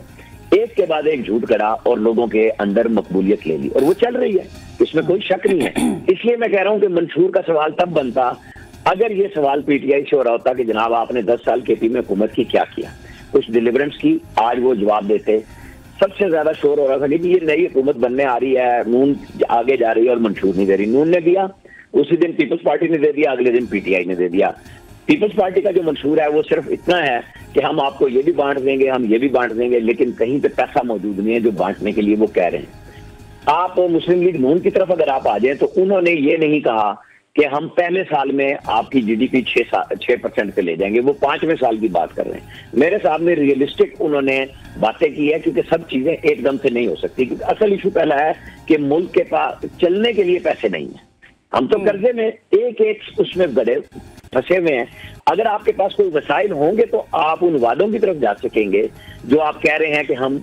एक के बाद एक झूठ करा और लोगों के अंदर मकबूलियत ले ली, और वो चल रही है, इसमें कोई शक नहीं है। इसलिए मैं कह रहा हूं कि मंशूर का सवाल तब बनता अगर ये सवाल पीटीआई से हो रहा होता कि जनाब आपने 10 साल केपी में हुकूमत की क्या किया, कुछ डिलीवरेंस की, आज वो जवाब देते। सबसे ज्यादा शोर हो रहा था कि ये नई हुकूमत बनने आ रही है, नून आगे जा रही है और मंशूर नहीं दे रही। नून ने दिया, उसी दिन पीपल्स पार्टी ने दे दिया, अगले दिन पीटीआई ने दे दिया। पीपल्स पार्टी का जो मंशूर है वो सिर्फ इतना है कि हम आपको ये भी बांट देंगे, हम ये भी बांट देंगे, लेकिन कहीं पे पैसा मौजूद नहीं है जो बांटने के लिए वो कह रहे हैं। आप मुस्लिम लीग नून की तरफ अगर आप आ जाए तो उन्होंने ये नहीं कहा कि हम पहले साल में आपकी जीडीपी 6% पे ले जाएंगे, वो 5वें साल की बात कर रहे हैं। मेरे सामने रियलिस्टिक उन्होंने बातें की है, क्योंकि सब चीजें एकदम से नहीं हो सकती। क्योंकि असल इशू पहला है कि मुल्क के पास चलने के लिए पैसे नहीं है। हम तो कर्जे में एक उसमें बड़े फंसे हुए हैं। अगर आपके पास कोई वसाइल होंगे तो आप उन वादों की तरफ जा सकेंगे जो आप कह रहे हैं कि हम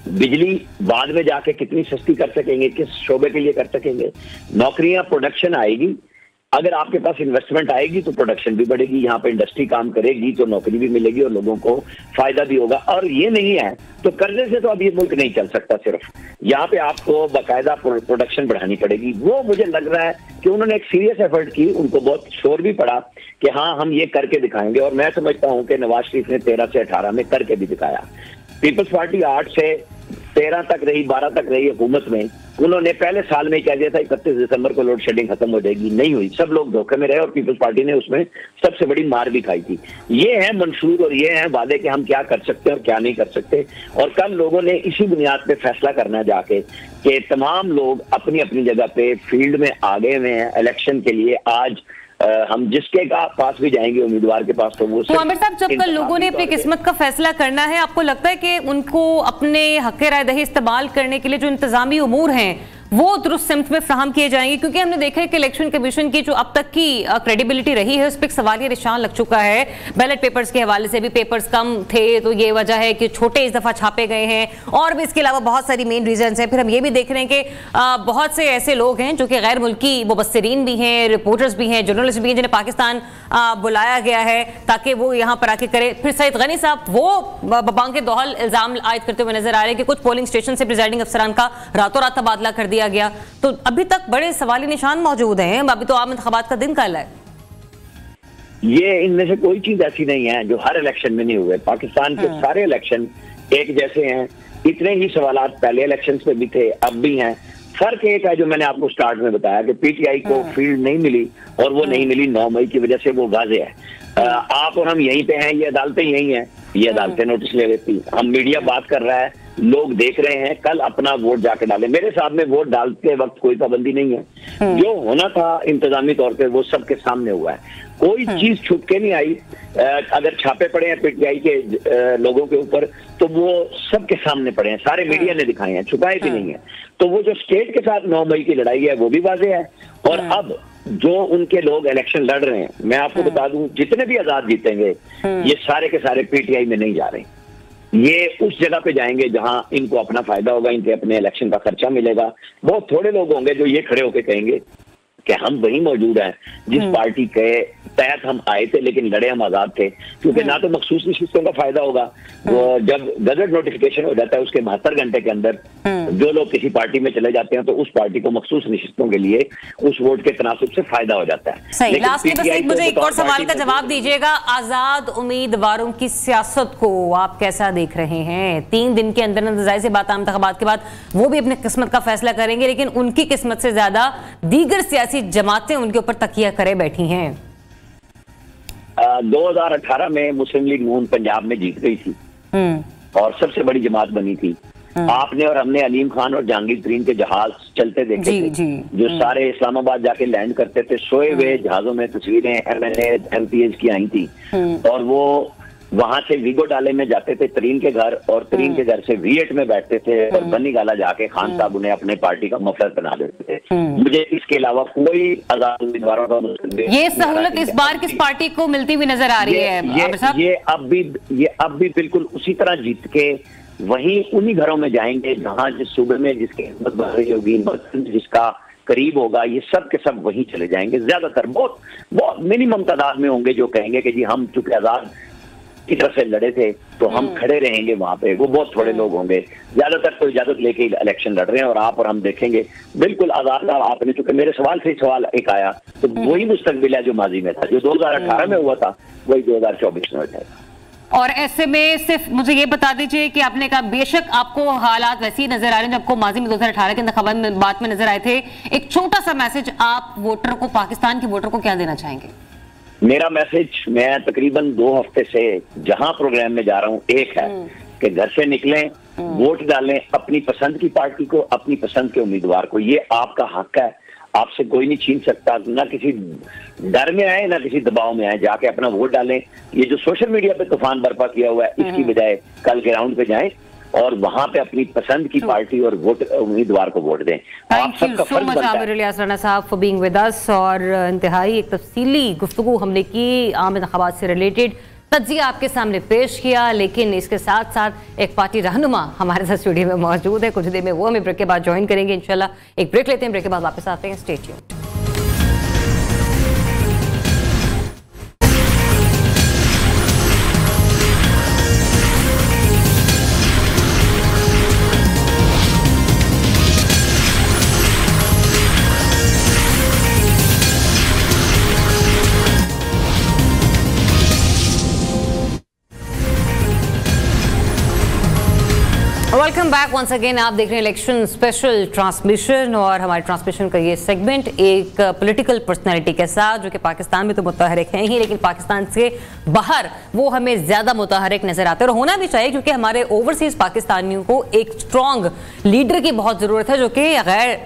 बिजली बाद में जाके कितनी सस्ती कर सकेंगे, किस शोबे के लिए कर सकेंगे। नौकरियां, प्रोडक्शन आएगी। अगर आपके पास इन्वेस्टमेंट आएगी तो प्रोडक्शन भी बढ़ेगी, यहाँ पे इंडस्ट्री काम करेगी तो नौकरी भी मिलेगी और लोगों को फायदा भी होगा। और ये नहीं है तो कर्जे से तो अब ये मुल्क नहीं चल सकता। सिर्फ यहाँ पे आपको बाकायदा प्रोडक्शन बढ़ानी पड़ेगी। वो मुझे लग रहा है कि उन्होंने एक सीरियस एफर्ट की, उनको बहुत शोर भी पड़ा कि हाँ हम ये करके दिखाएंगे, और मैं समझता हूँ कि नवाज शरीफ ने 13 से 18 में करके भी दिखाया। पीपल्स पार्टी 8 से 13 तक रही, 12 तक रही हुकूमत में। उन्होंने पहले साल में कह दिया था 31 दिसंबर को लोड शेडिंग खत्म हो जाएगी, नहीं हुई। सब लोग धोखे में रहे और पीपल्स पार्टी ने उसमें सबसे बड़ी मार भी खाई थी। ये है मंशूर और ये है वादे कि हम क्या कर सकते हैं और क्या नहीं कर सकते। और कल लोगों ने इसी बुनियाद पे फैसला करना जाके कि तमाम लोग अपनी अपनी जगह पे फील्ड में आगे हुए हैं इलेक्शन के लिए। आज हम जिसके पास भी जाएंगे उम्मीदवार के पास, तो वो आमिर साहब, जब कल लोगों ने अपनी किस्मत का फैसला करना है, आपको लगता है कि उनको अपने हक़ राय दही इस्तेमाल करने के लिए जो इंतजामी उमूर हैं वो दुरुस्त सिमत में फ्राहम किए जाएंगे? क्योंकि हमने देखा है कि इलेक्शन कमीशन की जो अब तक की क्रेडिबिलिटी रही है उस पर सवालिया निशान लग चुका है। बैलेट पेपर्स के हवाले से भी पेपर्स कम थे तो ये वजह है कि छोटे इस दफा छापे गए हैं, और भी इसके अलावा बहुत सारी मेन रीजंस हैं। फिर हम ये भी देख रहे हैं कि बहुत से ऐसे लोग हैं जो कि गैर मुल्की मुबस्सिरीन भी हैं, रिपोर्टर्स भी हैं, जर्नलिस्ट भी हैं, जिन्हें पाकिस्तान बुलाया गया है ताकि वो यहाँ पर आके करे। फिर सईद गनी साहब वो बबांग के दोहल इल्जाम आयद करते हुए नजर आ रहे हैं कि कुछ पोलिंग स्टेशन से प्रिजाइडिंग अफसरान का रातों रात तबादला कर दिया गया। तो अभी तक बड़े सवाली निशान मौजूद हैं। अभी तो आम इंतखाबात का दिन कल है। ये इनमें से कोई चीज ऐसी नहीं है जो हर इलेक्शन में नहीं हुए। पाकिस्तान के सारे इलेक्शन एक जैसे हैं। इतने ही सवालात पहले इलेक्शन में भी थे, अब भी हैं। फर्क एक है जो मैंने आपको स्टार्ट में बताया कि पीटीआई को फील्ड नहीं मिली, और वो नहीं मिली 9 मई की वजह से, वो वाज़ेह है। आप और हम यहीं पे हैं, ये अदालतें यहीं हैं, ये अदालतें नोटिस ले लेती। हम मीडिया बात कर रहा है, लोग देख रहे हैं, कल अपना वोट जाके डालें। मेरे साहब में वोट डालते वक्त कोई पाबंदी नहीं है, जो होना था इंतजामी तौर पे वो सबके सामने हुआ है, कोई चीज छुप के नहीं आई। अगर छापे पड़े हैं पीटीआई के लोगों के ऊपर तो वो सबके सामने पड़े हैं, सारे मीडिया ने दिखाए हैं, छुपाए भी नहीं है। तो वो जो स्टेट के साथ 9 मई की लड़ाई है वो भी वाज़ेह है। और अब जो उनके लोग इलेक्शन लड़ रहे हैं, मैं आपको बता दूं, जितने भी आजाद जीतेंगे ये सारे के सारे पीटीआई में नहीं जा रहे, ये उस जगह पे जाएंगे जहां इनको अपना फायदा होगा, इनके अपने इलेक्शन का खर्चा मिलेगा। बहुत थोड़े लोग होंगे जो ये खड़े होकर कहेंगे कि हम वही मौजूद हैं जिस पार्टी के तहत हम आए थे, लेकिन लड़े हम आजाद थे। क्योंकि ना तो मखसूस नशिस्तों का फायदा होगा, वो जब गजट नोटिफिकेशन हो जाता है उसके 72 घंटे के अंदर जो लोग किसी पार्टी में चले जाते हैं तो उस पार्टी को मखसूस नशिस्तों के लिए उस वोट के तनासुब से फायदा हो जाता है। सही। लास्ट में बस मुझे एक और सवाल का जवाब दीजिएगा, आजाद उम्मीदवारों की सियासत को आप कैसा देख रहे हैं? 3 दिन के अंदर जाहिर सी बात इंतखाबात के बाद वो भी अपनी किस्मत का फैसला करेंगे, लेकिन उनकी किस्मत से ज्यादा दीगर सियासी जमातें उनके ऊपर तकिया करे बैठी हैं। 2018 में मुस्लिम लीग नून पंजाब में जीत गई थी और सबसे बड़ी जमात बनी थी। आपने और हमने अलीम खान और जहांगीर तरीन के जहाज चलते देखे थे जो सारे इस्लामाबाद जाके लैंड करते थे। सोए हुए जहाजों में तस्वीरें MNA MPs की आई थी और वो वहां से वीगो डाले में जाते थे तरीन के घर, और तरीन के घर से V8 में बैठते थे और बन्नी गाला जाके खान साहब उन्हें अपने पार्टी का मफलर बना देते थे। मुझे इसके अलावा कोई आजाद उम्मीदवारों का ये सहूलत इस बार किस पार्टी को मिलती हुई नजर आ रही है? ये अब भी बिल्कुल उसी तरह जीत के वहीं उन्हीं घरों में जाएंगे जहां जिस सूबे में जिसकी हिम्मत बढ़ रही होगी, जिसका करीब होगा, ये सब के सब वहीं चले जाएंगे। ज्यादातर बहुत मिनिमम तादाद में होंगे जो कहेंगे कि जी हम चूंकि आजाद की तरफ से लड़े थे तो हम खड़े रहेंगे वहां पे। वो बहुत थोड़े लोग होंगे, ज्यादातर तो इजाजत लेके इलेक्शन लड़ रहे हैं। और आप और हम देखेंगे बिल्कुल आजाद आपने, चूंकि मेरे सवाल से सवाल एक आया, तो वही मुस्तकबिल है जो माजी में था, जो 2018 में हुआ था वही 2024 में हो जाएगा। और ऐसे में सिर्फ मुझे ये बता दीजिए कि आपने कहा बेशक आपको हालात वैसे ही नजर आ रहे हैं जो आपको माजी में 2018 के इंतखाबात में नजर आए थे, एक छोटा सा मैसेज आप वोटर को, पाकिस्तान के वोटर को क्या देना चाहेंगे? मेरा मैसेज, मैं तकरीबन 2 हफ्ते से जहां प्रोग्राम में जा रहा हूं, एक है कि घर से निकलें, वोट डालें अपनी पसंद की पार्टी को, अपनी पसंद के उम्मीदवार को। ये आपका हक है, आपसे कोई नहीं छीन सकता। ना किसी डर में आए ना किसी दबाव में आए, जाके अपना वोट डालें। ये जो सोशल मीडिया पे तूफान बर्पा किया हुआ है इसकी बजाय कल ग्राउंड पे जाएं और वहां पे अपनी पसंद की पार्टी और वोट उम्मीदवार को वोट दें। Thank you so much Aamir Ilyas Rana साहब फॉर बीइंग विद अस। और इंतहाई एक तफसीली गुफ्तगू हमने की आम इंतखाबात से रिलेटेड, तज्जिया आपके सामने पेश किया, लेकिन इसके साथ साथ एक पार्टी रहनुमा हमारे साथ स्टूडियो में मौजूद है। कुछ देर में वो हमें ब्रेक के बाद ज्वाइन करेंगे इंशाल्लाह। एक ब्रेक लेते हैं, ब्रेक के बाद वापस आते हैं। Stay tuned. Welcome back once again. आप देख रहे हैं इलेक्शन स्पेशल ट्रांसमिशन और हमारे ट्रांसमिशन का ये सेगमेंट एक पॉलिटिकल पर्सनालिटी के साथ, जो कि पाकिस्तान में तो मुतहरिक हैं ही, लेकिन पाकिस्तान से बाहर वो हमें ज्यादा मुतहरिक नजर आते हैं और होना भी चाहिए, क्योंकि हमारे ओवरसीज पाकिस्तानियों को एक स्ट्रॉन्ग लीडर की बहुत जरूरत है जो कि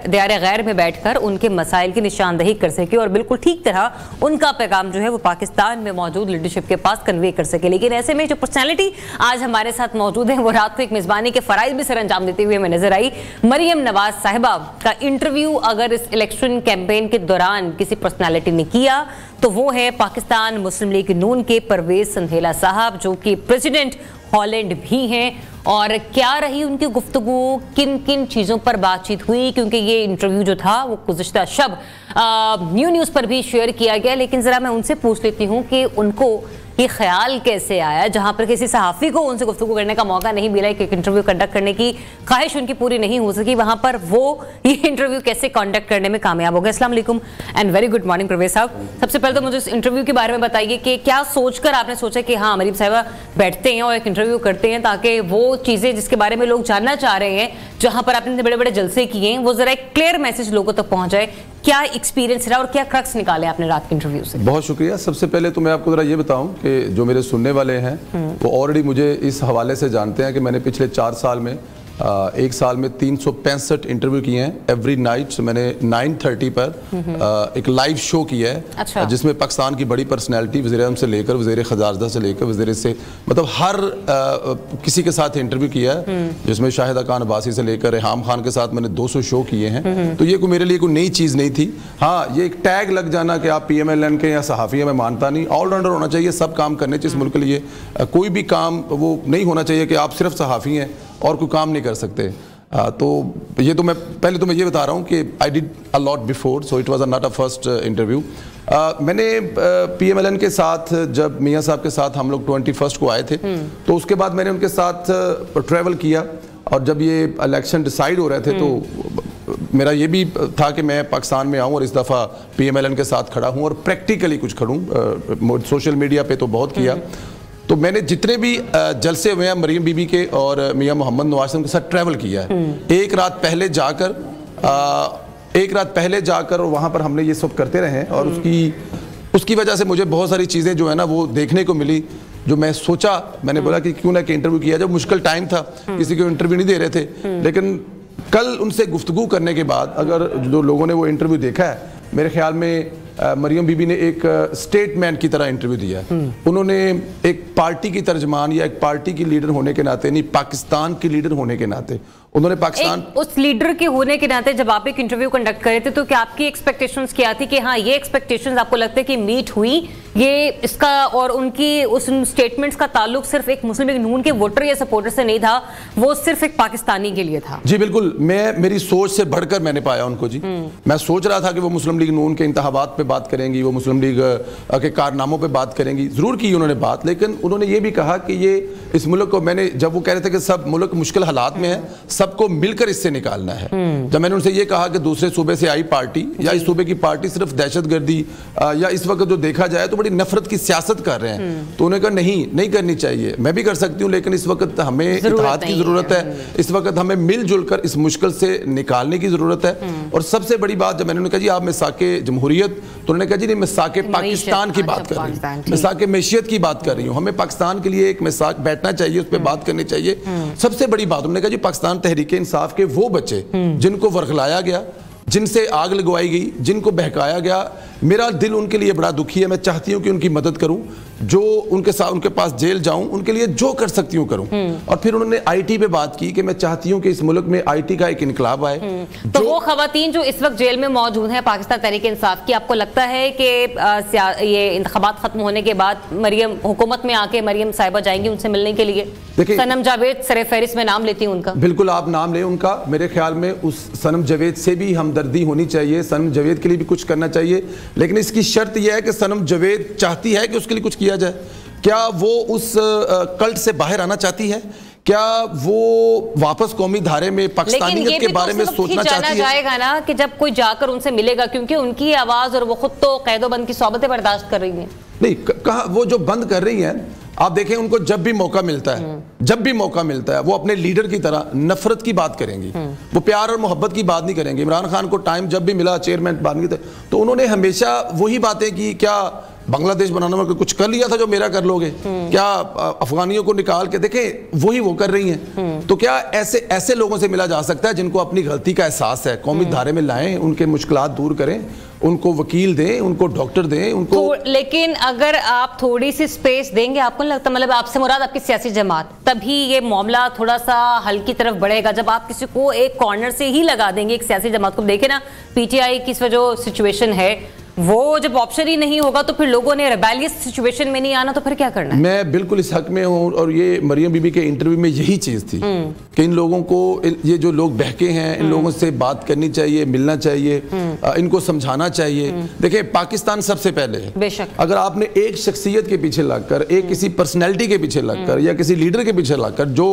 दियार गैर में बैठकर उनके मसाइल की निशानदही कर सके और बिल्कुल ठीक तरह उनका पैगाम जो है वो पाकिस्तान में मौजूद लीडरशिप के पास कन्वे कर सके। लेकिन ऐसे में जो पर्सनैलिटी आज हमारे साथ मौजूद है वो रात को एक मेजबानी के फराइज भी सर अंजाम देते हुए हमें नजर आई। मरियम नवाज साहिबा का इंटरव्यू अगर इस इलेक्शन कैंपेन के दौरान किसी पर्सनालिटी ने किया तो वो है पाकिस्तान मुस्लिम लीग नून के परवेज संधेला साहब, जो कि प्रेसिडेंट हॉलैंड भी हैं। और क्या रही उनकी गुफ्तगू, किन किन चीज़ों पर बातचीत हुई, क्योंकि ये इंटरव्यू जो था वो गुज़िश्ता शब न्यूज़ पर भी शेयर किया गया। लेकिन ज़रा मैं उनसे पूछ लेती हूँ कि उनको ये ख्याल कैसे आया, जहां पर किसी सहाफ़ी को उनसे गुफ्तगू करने का मौका नहीं मिला, एक इंटरव्यू कंडक्ट करने की ख्वाहिश उनकी पूरी नहीं हो सकी, वहां पर वो ये इंटरव्यू कैसे कंडक्ट करने में कामयाब हो गए। अस्सलाम वालेकुम and very good morning Parvez sahab. सबसे पहले तो मुझे इस इंटरव्यू के बारे में बताइए कि क्या सोचकर आपने सोचा कि हाँ मरियम साहिबा बैठते हैं और एक इंटरव्यू करते हैं, ताकि वो चीज़ें जिसके बारे में लोग जानना चाह रहे हैं, जहां पर आपने बड़े बड़े जलसे किए हैं, वो जरा एक क्लियर मैसेज लोगों तक पहुंच जाए। क्या एक्सपीरियंस रहा और क्या क्रक्स निकाले आपने रात के इंटरव्यू से? बहुत शुक्रिया। सबसे पहले तो मैं आपको जरा ये बताऊं कि जो मेरे सुनने वाले हैं वो ऑलरेडी मुझे इस हवाले से जानते हैं कि मैंने पिछले 4 साल में एक साल में 365 इंटरव्यू किए हैं एवरी नाइट। मैंने 9:30 पर एक लाइव शो किया है। अच्छा। जिसमें पाकिस्तान की बड़ी पर्सनैलिटी वज़ीर-ए-आज़म से लेकर वज़ीर ख़ज़ारदा से लेकर वज़ीर से मतलब हर किसी के साथ इंटरव्यू किया है, जिसमें शाहिदा खान अब्बासी से लेकर रेहाम खान के साथ मैंने 200 शो किए हैं। तो ये मेरे लिए कोई नई चीज़ नहीं थी। हाँ, ये एक टैग लग जाना कि आप PMLN के या सहाफ़ी हैं, मैं मानता नहीं। ऑलराउंडर होना चाहिए, सब काम करने चाहिए इस मुल्क के लिए। कोई भी काम वो नहीं होना चाहिए कि आप सिर्फ सहाफ़ी हैं और कोई काम नहीं कर सकते। तो ये तो मैं पहले तो मैं ये बता रहा हूँ कि I did a lot before, so it was not a first interview. मैंने PMLN के साथ जब मियाँ साहब के साथ हम लोग 21 को आए थे, तो उसके बाद मैंने उनके साथ ट्रैवल किया। और जब ये इलेक्शन डिसाइड हो रहे थे तो मेरा ये भी था कि मैं पाकिस्तान में आऊँ और इस दफ़ा PMLN के साथ खड़ा हूँ और प्रैक्टिकली कुछ खड़ूँ। सोशल मीडिया पे तो बहुत किया। तो मैंने जितने भी जलसे हुए हैं मरीम बीबी के और मियाँ मोहम्मद नवाज के साथ ट्रैवल किया है। एक रात पहले जाकर और वहाँ पर हमने ये सब करते रहे और उसकी वजह से मुझे बहुत सारी चीज़ें जो है ना वो देखने को मिली, जो मैं सोचा। मैंने बोला कि क्यों ना कि इंटरव्यू किया, जब मुश्किल टाइम था, किसी को इंटरव्यू नहीं दे रहे थे। लेकिन कल उनसे गुफ्तगू करने के बाद अगर जो लोगों ने वो इंटरव्यू देखा है, मेरे ख्याल में मरियम बीबी ने एक स्टेटमैन की तरह इंटरव्यू दिया। उन्होंने एक पार्टी की तर्जमान या एक पार्टी की लीडर होने के नाते नहीं, पाकिस्तान की लीडर होने के नाते उन्होंने पाकिस्तान उस लीडर के होने के नाते जब आप एक इंटरव्यू कंडक्ट करे थे तो क्या आपकी एक्सपेक्टेशंस क्या थी कि हाँ ये एक्सपेक्टेशंस आपको लगता है कि मीट हुई, ये इसका और उनकी उस स्टेटमेंट्स का ताल्लुक सिर्फ एक मुस्लिम लीग नून के वोटर या सपोर्टर से नहीं था, वो सिर्फ एक पाकिस्तानी के लिए था? जी बिल्कुल, मेरी सोच से बढ़कर मैंने पाया उनको जी। मैं सोच रहा था कि वो मुस्लिम लीग नून के इंतखाबात पे बात करेंगी, वो मुस्लिम लीग के कारनामों पे बात करेंगी। जरूर की उन्होंने बात, लेकिन उन्होंने ये भी कहा कि ये इस मुल्क को, मैंने जब वो कह रहे थे कि सब मुल्क मुश्किल हालात में है, सबको मिलकर इससे निकालना है। जब मैंने उनसे ये कहा कि दूसरे सूबे से आई पार्टी या इस सूबे की पार्टी सिर्फ दहशतगर्दी या इस वक्त जो देखा जाए तो बड़ी नफरत की सियासत कर रहे हैं, तो उन्होंने कहा नहीं करनी चाहिए। मैं भी कर सकती हूँ, लेकिन इस वक्त हमें इत्तेहाद की जरूरत है, इस वक्त हमें मिलजुल कर इस मुश्किल से निकालने की जरूरत है। और सबसे बड़ी बात, जब मैंने उन्हें कहा जी आप मिसाके जमहूरियत, तो उन्होंने कहा जी नहीं, मिसाके पाकिस्तान की बात कर रही हूँ, मिसाके मैशियत की बात कर रही हूँ। हमें पाकिस्तान के लिए एक मिसाक बैठना चाहिए, उस पर बात करनी चाहिए। सबसे बड़ी बात उन्होंने कहा जी पाकिस्तान तहरीक इंसाफ के वो बच्चे जिनको वरगलाया गया, जिनसे आग लगवाई गई, जिनको बहकाया गया, मेरा दिल उनके लिए बड़ा दुखी है। मैं चाहती हूँ कि उनकी मदद करूं, जो उनके साथ उनके पास जेल जाऊं, उनके लिए जो कर सकती हूँ करूं। और फिर उन्होंने IT पे बात की कि मैं चाहती हूँ कि इस मुल्क में IT का एक इनकलाब आए। तो वो खवातीन जो इस वक्त जेल में मौजूद हैं पाकिस्तान तहरीक इंसाफ की, आपको लगता है कि ये इंतखाबात खत्म होने के बाद मरियम हुकूमत में आके मरियम साहिबा जाएंगी उनसे मिलने के लिए? देखिए, सनम जावेद सरे फहरिस्त में नाम लेती हूँ उनका। बिल्कुल, आप नाम लें उनका। मेरे ख्याल में उस सनम जावेद से भी हमदर्दी होनी चाहिए, सनम जावेद के लिए भी कुछ करना चाहिए। लेकिन इसकी शर्त यह है कि सनम जावेद चाहती है कि उसके लिए कुछ किया जाए। क्या वो उस कल्ट से बाहर आना चाहती है? क्या वो वापस कौमी धारे में पाकिस्तानियत के बारे में सोचना चाहती है? जाएगा ना कि जब कोई जाकर उनसे मिलेगा, क्योंकि उनकी आवाज और वो खुद तो कैदोबंद की सोबतें बर्दाश्त कर रही हैं। नहीं, कहा वो जो बंद कर रही हैं, आप देखें उनको जब भी मौका मिलता है, जब भी मौका मिलता है, वो अपने लीडर की तरह नफरत की बात करेंगी, वो प्यार और मोहब्बत की बात नहीं करेंगे। इमरान खान को टाइम जब भी मिला चेयरमैन बनने की, तो उन्होंने हमेशा वही बातें की। क्या बांग्लादेश बनाने में कुछ कर लिया था जो मेरा कर लोगे? क्या अफगानियों को निकाल के देखें, वही वो कर रही हैं। तो क्या ऐसे लोगों से मिला जा सकता है जिनको अपनी गलती का एहसास है? कौमी धारे में लाएं, उनके मुश्किलात दूर करें, उनको वकील दें, उनको डॉक्टर दें, उनको लेकिन अगर आप थोड़ी सी स्पेस देंगे, आपको नहीं लगता, मतलब आपसे मुराद आपकी सियासी जमात, तभी ये मामला थोड़ा सा हल की तरफ बढ़ेगा? जब आप किसी को एक कॉर्नर से ही लगा देंगे, एक सियासी जमात को, देखे ना PTI की जो सिचुएशन है, वो जब ऑप्शन ही नहीं होगा तो फिर लोगों ने रेबेलियस सिचुएशन में नहीं आना, तो फिर क्या करना है? मैं बिल्कुल इस हक में हूँ। और ये मरियम बीबी के इंटरव्यू में यही चीज़ थी कि इन लोगों को, ये जो लोग बहके हैं, इन लोगों से बात करनी चाहिए, मिलना चाहिए, इनको समझाना चाहिए। देखिए, पाकिस्तान सबसे पहले है। बेशक अगर आपने एक शख्सियत के पीछे लगकर, एक किसी पर्सनैलिटी के पीछे लगकर या किसी लीडर के पीछे लगकर जो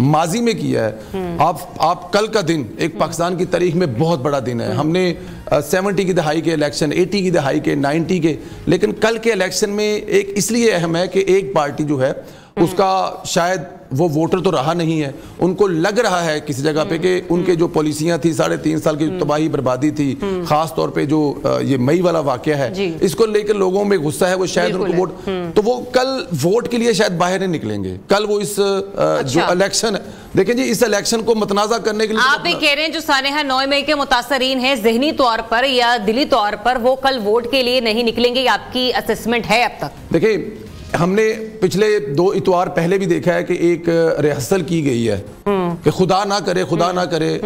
माजी में किया है, आप कल का दिन एक पाकिस्तान की तारीख में बहुत बड़ा दिन है। हमने 70 की दहाई के इलेक्शन, 80 की दहाई के, 90 के, लेकिन कल के इलेक्शन में एक इसलिए अहम है कि एक पार्टी जो है उसका शायद वो वोटर तो रहा नहीं है, उनको लग रहा है किसी जगह पे कि उनके जो पॉलिसियां थी 3.5 साल की तबाही बर्बादी थी, खास तौर पे जो ये मई वाला वाकया है, इसको लेकर लोगों में गुस्सा है, वो शायद उनको वोट, तो वो कल वोट के लिए शायद बाहर नहीं निकलेंगे। कल वो इस जो इलेक्शन है, देखें जी, इस इलेक्शन को मतनाजा करने के लिए आप भी कह रहे हैं जो सानेहा 9 मई के मुतासरीन हैं जहनी तौर पर या दिली तौर पर, वो कल वोट के लिए नहीं निकलेंगे, आपकी असेसमेंट है अब तक? देखिए, हमने पिछले 2 इतवार पहले भी देखा है कि एक रिहर्सल की गई है कि खुदा ना करे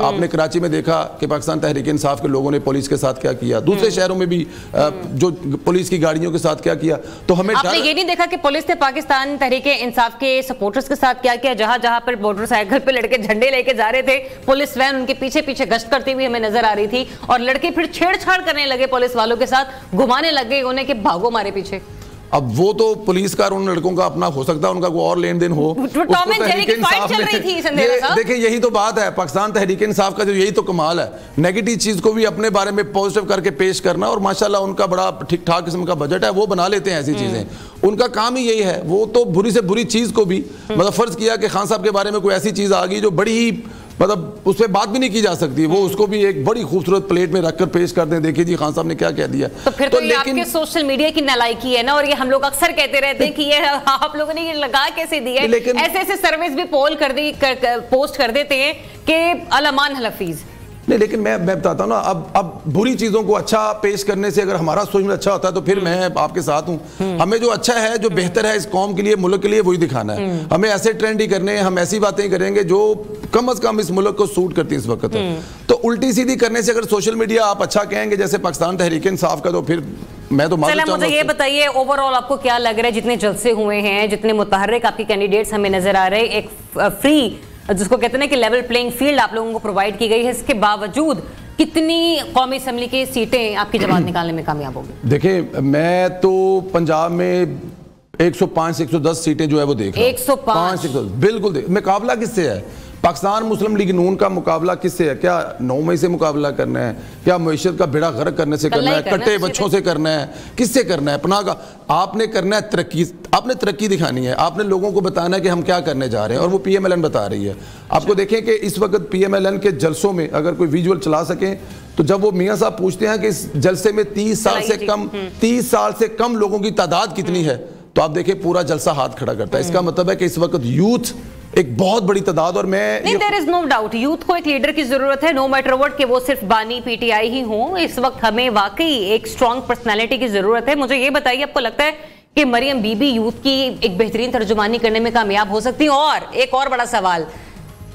आपने कराची में देखा कि पाकिस्तान तहरीक इंसाफ के लोगों ने पुलिस के साथ क्या किया, दूसरे शहरों में भी जो पुलिस की गाड़ियों के साथ क्या किया। तो हमें आपने ये नहीं देखा कि पुलिस ने पाकिस्तान तहरीक इंसाफ के सपोर्टर्स के साथ क्या किया? जहां जहां पर मोटरसाइकिल पे लड़के झंडे लेके जा रहे थे, पुलिस वैन उनके पीछे पीछे गश्त करती हुई हमें नजर आ रही थी, और लड़के फिर छेड़छाड़ करने लगे पुलिस वालों के साथ, घुमाने लगे उन्हें कि भागो मारे पीछे। अब वो तो पुलिस का और उन लड़कों का अपना हो सकता है, उनका कोई और लेन देन हो। देखिए, यही तो बात है, पाकिस्तान तहरीक इंसाफ का जो यही तो कमाल है, नेगेटिव चीज को भी अपने बारे में पॉजिटिव करके पेश करना, और माशाल्लाह उनका बड़ा ठीक ठाक किस्म का बजट है, वो बना लेते हैं ऐसी चीजें, उनका काम ही यही है। वो तो बुरी से बुरी चीज को भी मतलब फर्ज किया कि खान साहब के बारे में कोई ऐसी चीज आ गई जो बड़ी ही मतलब उस पर बात भी नहीं की जा सकती, वो उसको भी एक बड़ी खूबसूरत प्लेट में रखकर पेश करते हैं, देखिए जी खान साहब ने क्या कह दिया। तो फिर तो ये आपके सोशल मीडिया की नालायकी है ना, और ये हम लोग अक्सर कहते रहते हैं कि ये आप लोगों ने ये लगा कैसे दिया है, ऐसे ऐसे सर्विस भी पोल कर दी पोस्ट कर देते हैं कि अलमान हलफीज नहीं। लेकिन मैं बताता हूँ ना, अब बुरी चीजों को अच्छा पेश करने से अगर हमारा सोच में अच्छा होता है तो फिर मैं आपके साथ हूँ। हमें जो अच्छा है, जो बेहतर है इस कौम के लिए, मुल्क के लिए, वही दिखाना है। हमें ऐसे ट्रेंड ही करने हैं, हम ऐसी बातें ही करेंगे जो कम अज कम इस मुल्क को सूट करती है इस वक्त। तो उल्टी सीधी करने से अगर सोशल मीडिया आप अच्छा कहेंगे जैसे पाकिस्तान तहरीक इंसाफ का, तो फिर मैं तो मुझे ये बताइए ओवरऑल आपको क्या लग रहा है, जितने जलसे हुए हैं, जितने मुतहर्रिक आपके कैंडिडेट्स हमें नजर आ रहे हैं, एक फ्री जिसको कहते हैं कि लेवल प्लेइंग फील्ड आप लोगों को प्रोवाइड की गई है, इसके बावजूद कितनी कौमी असेंबली की सीटें आपकी जमात निकालने में कामयाब होगी? देखिए, मैं तो पंजाब में 105 से 110 सीटें जो है वो देख रहा हूं। 105 बिल्कुल। मुकाबला किससे है? पाकिस्तान मुस्लिम लीग नून का मुकाबला किससे है? क्या 9 मई से मुकाबला करना है? क्या मईशत का बेड़ा गर्क करने से करना है? कट्टे बच्चों से करना है? किससे करना है? अपना का आपने करना है तरक्की, आपने तरक्की दिखानी है, आपने लोगों को बताना है कि हम क्या करने जा रहे हैं, और वो PMLN बता रही है आपको। देखें कि इस वक्त PMLN के जलसों में अगर कोई विजुअल चला सकें, तो जब वो मियाँ साहब पूछते हैं कि इस जलसे में 30 साल से कम लोगों की तादाद कितनी है, तो आप देखें पूरा जलसा हाथ खड़ा करता है। इसका मतलब है कि इस वक्त यूथ एक बहुत बड़ी तादाद, और मैं नहीं, there is no doubt youth को एक लीडर की जरूरत है, नो मैटर व्हाट कि वो सिर्फ बानी PTI ही हो। इस वक्त हमें वाकई एक स्ट्रॉन्ग पर्सनालिटी की जरूरत है। मुझे ये बताइए, आपको लगता है कि मरियम बीबी यूथ की एक बेहतरीन तर्जुमानी करने में कामयाब हो सकती है? और एक और बड़ा सवाल,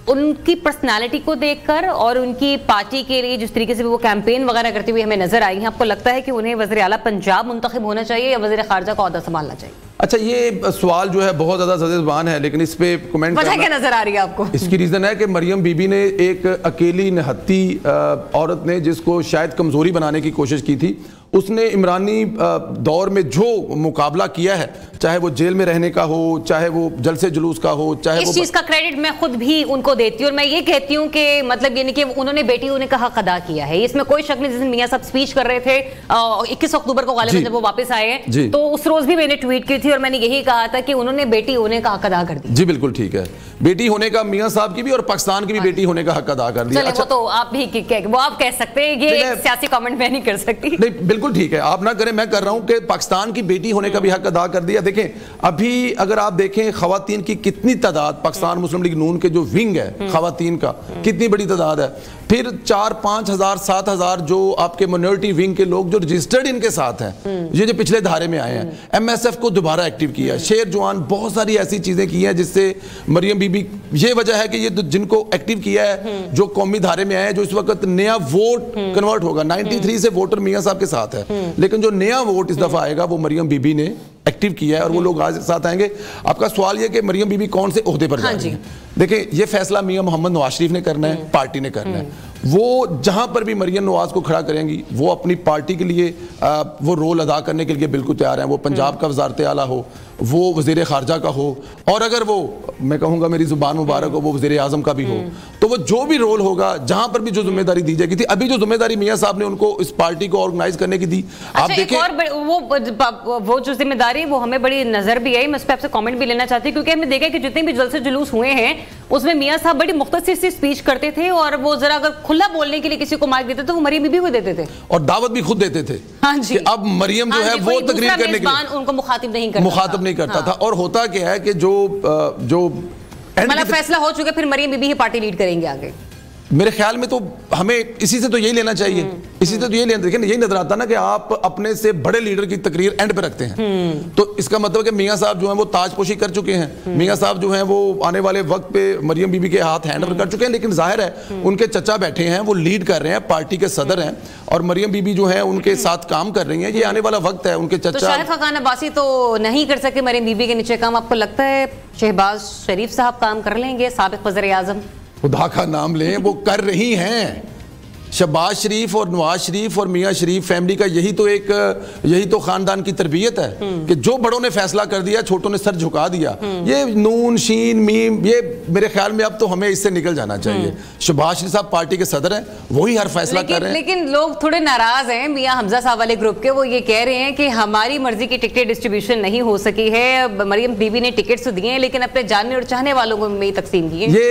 उनकी पर्सनालिटी को देखकर और उनकी पार्टी के लिए जिस तरीके से वो कैंपेन वगैरह करती हुई हमें नजर आई है, आपको लगता है कि उन्हें वज़ीर आला पंजाब मुंतखब होना चाहिए या वज़ीर खारजा का ओहदा संभालना चाहिए? अच्छा, ये सवाल जो है बहुत ज्यादा ज़बान है, लेकिन इस पे कमेंट वजह क्या नजर आ रही है आपको? इसकी रीजन है कि मरियम बीबी ने एक अकेली निहत्ती औरत ने जिसको शायद कमजोरी बनाने की कोशिश की थी, उसने इमरानी दौर में जो मुकाबला किया है, चाहे वो जेल में रहने का हो, चाहे वो जलसे जुलूस का हो, चाहे इस चीज का क्रेडिट मैं खुद भी उनको देती हूँ, और मैं ये कहती हूँ कि मतलब ये नहीं कि उन्होंने बेटी होने का हक अदा किया है, इसमें कोई शक नहीं। जिस दिन मियां साहब स्पीच कर रहे थे 21 अक्टूबर को गालिबन जब वो वापस आए हैं, तो उस रोज भी मैंने ट्वीट की थी और मैंने यही कहा था कि उन्होंने बेटी होने का हक अदा कर दिया। जी बिल्कुल ठीक है, बेटी होने का मियां साहब की भी और पाकिस्तान की भी बेटी होने का हक अदा कर दिया। अच्छा, वो तो आप भी वो आप कह सकते हैं, ये एक सियासी कमेंट मैं नहीं कर सकती। नहीं बिल्कुल ठीक है, आप ना करें, मैं कर रहा हूं कि पाकिस्तान की बेटी होने का भी हक अदा कर दिया। देखें, अभी अगर आप देखें खवातीन की कितनी तादाद, पाकिस्तान मुस्लिम लीग नून के जो विंग है खवातीन का, कितनी बड़ी तादाद है। फिर 4-5 हजार 7 हजार जो आपके माइनॉरिटी विंग के लोग जो रजिस्टर्ड इनके साथ हैं, ये जो पिछले धारे में आए हैं, MSF को दोबारा एक्टिव किया, शेर जवान, बहुत सारी ऐसी चीजें की हैं जिससे मरियम बीबी, ये वजह है कि ये जिनको एक्टिव किया है, जो कौमी धारे में आए हैं, जो इस वक्त नया वोट कन्वर्ट होगा, 93 से वोटर मियां साहब के साथ है, लेकिन जो नया वोट इस दफा आएगा वो मरियम बीबी ने एक्टिव किया है और वो लोग आज साथ आएंगे। आपका सवाल ये कि मरियम बीबी कौन से ओहदे पर जाएंगी? देखिए ये फैसला मियां मोहम्मद नवाज शरीफ ने करना है, पार्टी ने करना है। वो जहां पर भी मरियम नवाज को खड़ा करेंगी वो अपनी पार्टी के लिए वो रोल अदा करने के लिए बिल्कुल तैयार हैं। वो पंजाब का वज़ारत आला हो, वो वज़ीर ख़ारजा का हो, और अगर वो, मैं कहूँगा मेरी ज़ुबान मुबारक हो, वो वज़ीर आज़म का भी हो, तो वो जो भी रोल होगा, जहां पर भी जो जिम्मेदारी दी जाएगी थी, अभी जो जिम्मेदारी मियां साहब ने उनको इस पार्टी को ऑर्गेनाइज करने की दी, आप देखें। और वो जो जिम्मेदारी वो हमें बड़ी नजर भी आई, मैं उस पर आपसे कमेंट भी लेना चाहती हूँ, क्योंकि हमने देखा कि जितने भी जलसे जुलूस हुए हैं उसमें मियां साहब बड़ी मुख्तसर सी स्पीच करते थे, और वो जरा अगर खुला बोलने के लिए किसी को माइक देते तो वो मरियम बीबी को देते थे और दावत भी खुद देते थे। हाँ जी, कि अब मरियम जो है वो तकरीर करने के लिए उनको मुखातिब नहीं करता था। और होता क्या है कि जो मतलब फैसला हो चुका, फिर मरियम बीबी ही पार्टी लीड करेंगे आगे। मेरे ख्याल में तो हमें इसी से तो यही लेना चाहिए, इसी से तो यही लेना। देखिए यही नजर आता ना कि आप अपने से बड़े लीडर की तकरीर एंड पे रखते हैं, तो इसका मतलब कि मियां साहब जो हैं वो ताजपोशी कर चुके हैं, मियां साहब जो हैं वो आने वाले वक्त पे मरियम बीबी के हाथ हैंड ओवर कर चुके हैं। लेकिन जाहिर है उनके चचा बैठे हैं, वो लीड कर रहे हैं, पार्टी के सदर हैं, और मरियम बीबी जो है उनके साथ काम कर रही हैं। ये आने वाला वक्त है, उनके चचा। तो शाहिद खान अब्बासी तो नहीं कर सके मरियम बीबी के नीचे काम, आपको लगता है शहबाज शरीफ साहब काम कर लेंगे, साबिक वज़ीर आज़म? खुदा का नाम लें, वो कर रही हैं। शहबाज शरीफ और नवाज शरीफ और मियां शरीफ फैमिली का यही तो खानदान की तरबियत है कि जो बड़ों ने फैसला कर दिया छोटों ने सर झुका दिया। ये नून शीन मीम, ये मेरे ख्याल में अब तो हमें इससे निकल जाना चाहिए। शहबाज शरीफ साहब पार्टी के सदर हैं, वही हर फैसला कर रहे हैं। लेकिन लोग थोड़े नाराज हैं मियां हमजा साहब वाले ग्रुप के, वो ये कह रहे हैं कि हमारी मर्जी की टिकट डिस्ट्रीब्यूशन नहीं हो सकी है, मरियम बीबी ने टिकट तो दिए हैं लेकिन अपने जानने और चाहने वालों को में तकसीम किए। ये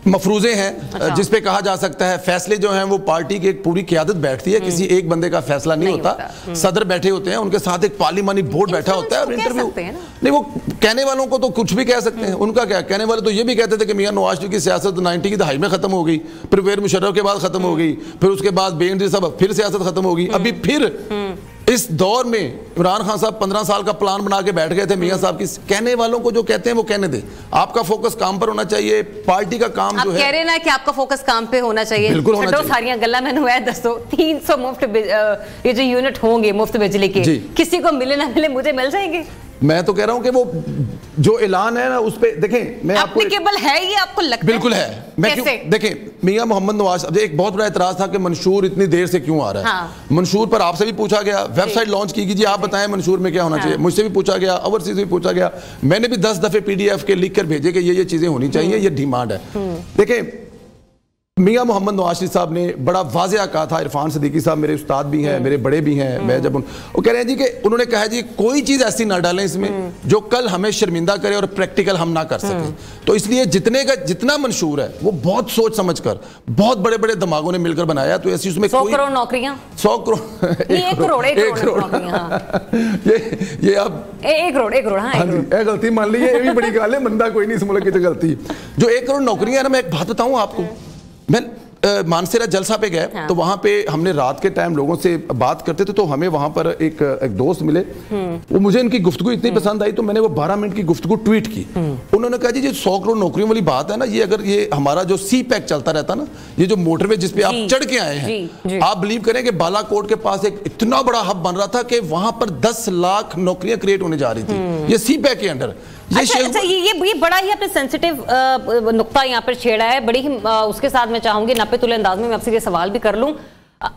मफरूजे हैं जिस पे कहा जा सकता है फैसले जो हैं वो पार्टी की एक पूरी क़यादत बैठती है, किसी एक बंदे का फैसला नहीं होता। सदर बैठे होते हैं, उनके साथ एक पार्लिमानी बोर्ड बैठा होता है और इंटरव्यू नहीं, वो कहने वालों को तो कुछ भी कह सकते हैं, उनका क्या कहने वाले तो ये भी कहते थे कि मियां नवाज शरीफ की सियासत 90 की दहाई में खत्म हो गई, फिर परवेज़ मुशर्रफ के बाद खत्म हो गई, फिर उसके बाद बेनजीर साहब फिर सियासत खत्म हो गई। अभी फिर इस दौर में इमरान खान साहब 15 साल का प्लान बना के बैठ गए थे। मियां साहब की कहने वालों को जो कहते हैं वो कहने दे, आपका फोकस काम पर होना चाहिए, पार्टी का काम जो है। कह रहे ना कि आपका फोकस काम पे होना चाहिए, बिल्कुल होना चाहिए। सारियां गल्ला मैंने हुआ है 300 मुफ्त ये जो यूनिट होंगे मुफ्त बिजली के, किसी को मिले ना मिले मुझे मिल जाएंगे। मैं तो कह रहा हूं कि वो जो ऐलान है ना उस पे देखें, मैं आपको एप्लीकेबल है ये आपको लगता है? बिल्कुल है। मैं क्यों देखें मियां मोहम्मद नवाज, एक बहुत बड़ा एतराज था कि मंशूर इतनी देर से क्यों आ रहा है। हाँ। मंशूर पर आपसे भी पूछा गया, वेबसाइट लॉन्च की जी आप बताएं मंशूर में क्या होना चाहिए, मुझसे भी पूछा गया, ओवरसीज से भी पूछा गया, मैंने भी 10 दफे PDF के लिख कर भेजे कि ये चीजें होनी चाहिए, ये डिमांड है। देखें मियां मोहम्मद नवाज शरीफ साहब ने बड़ा वाज़ेह कहा था, इरफान सदीकी साहब मेरे उस्ताद भी हैं, मेरे बड़े भी हैं, मैं जब वो कह रहे हैं जी कि उन्होंने कहा जी कोई चीज़ ऐसी ना डालें इसमें जो कल हमें शर्मिंदा करे और प्रैक्टिकल हम ना कर सकें। तो इसलिए जितना मंशूर है वो बहुत सोच समझ कर बहुत बड़े बड़े दिमागों ने मिलकर बनाया। तो ऐसी उसमें 100 करोड़ नौकरियां, 100 करोड़ 1 करोड़ ये अब 1 करोड़ हाँ गलती मान ली, ये भी बड़ी गल है, मंदा कोई नहीं इस मुल्क की गलती। जो 1 करोड़ नौकरियां ना, मैं एक बात बताऊं आपको, मैं मानसरा जलसा पे गए। हाँ। तो वहां पे हमने रात के टाइम लोगों से बात करते थे, तो हमें वहां पर एक दोस्त मिले, वो मुझे इनकी गुफ्तगू इतनी पसंद आई तो मैंने वो 12 मिनट की गुफ्तगू ट्वीट की। उन्होंने कहा जी 100 करोड़ नौकरियों वाली बात है ना, ये अगर ये हमारा जो CPEC चलता रहता ना, ये जो मोटरवे जिसपे आप चढ़ के आए हैं, आप बिलीव करें कि बालाकोट के पास एक इतना बड़ा हब बन रहा था कि वहां पर 10 लाख नौकरियां क्रिएट होने जा रही थी, ये CPEC के अंडर। अच्छा, ये बड़ा ही आपने सेंसिटिव नुक्ता यहाँ पर छेड़ा है, बड़ी ही उसके साथ मैं चाहूंगी नापे-तुले अंदाज में मैं आपसे ये सवाल भी कर लूं।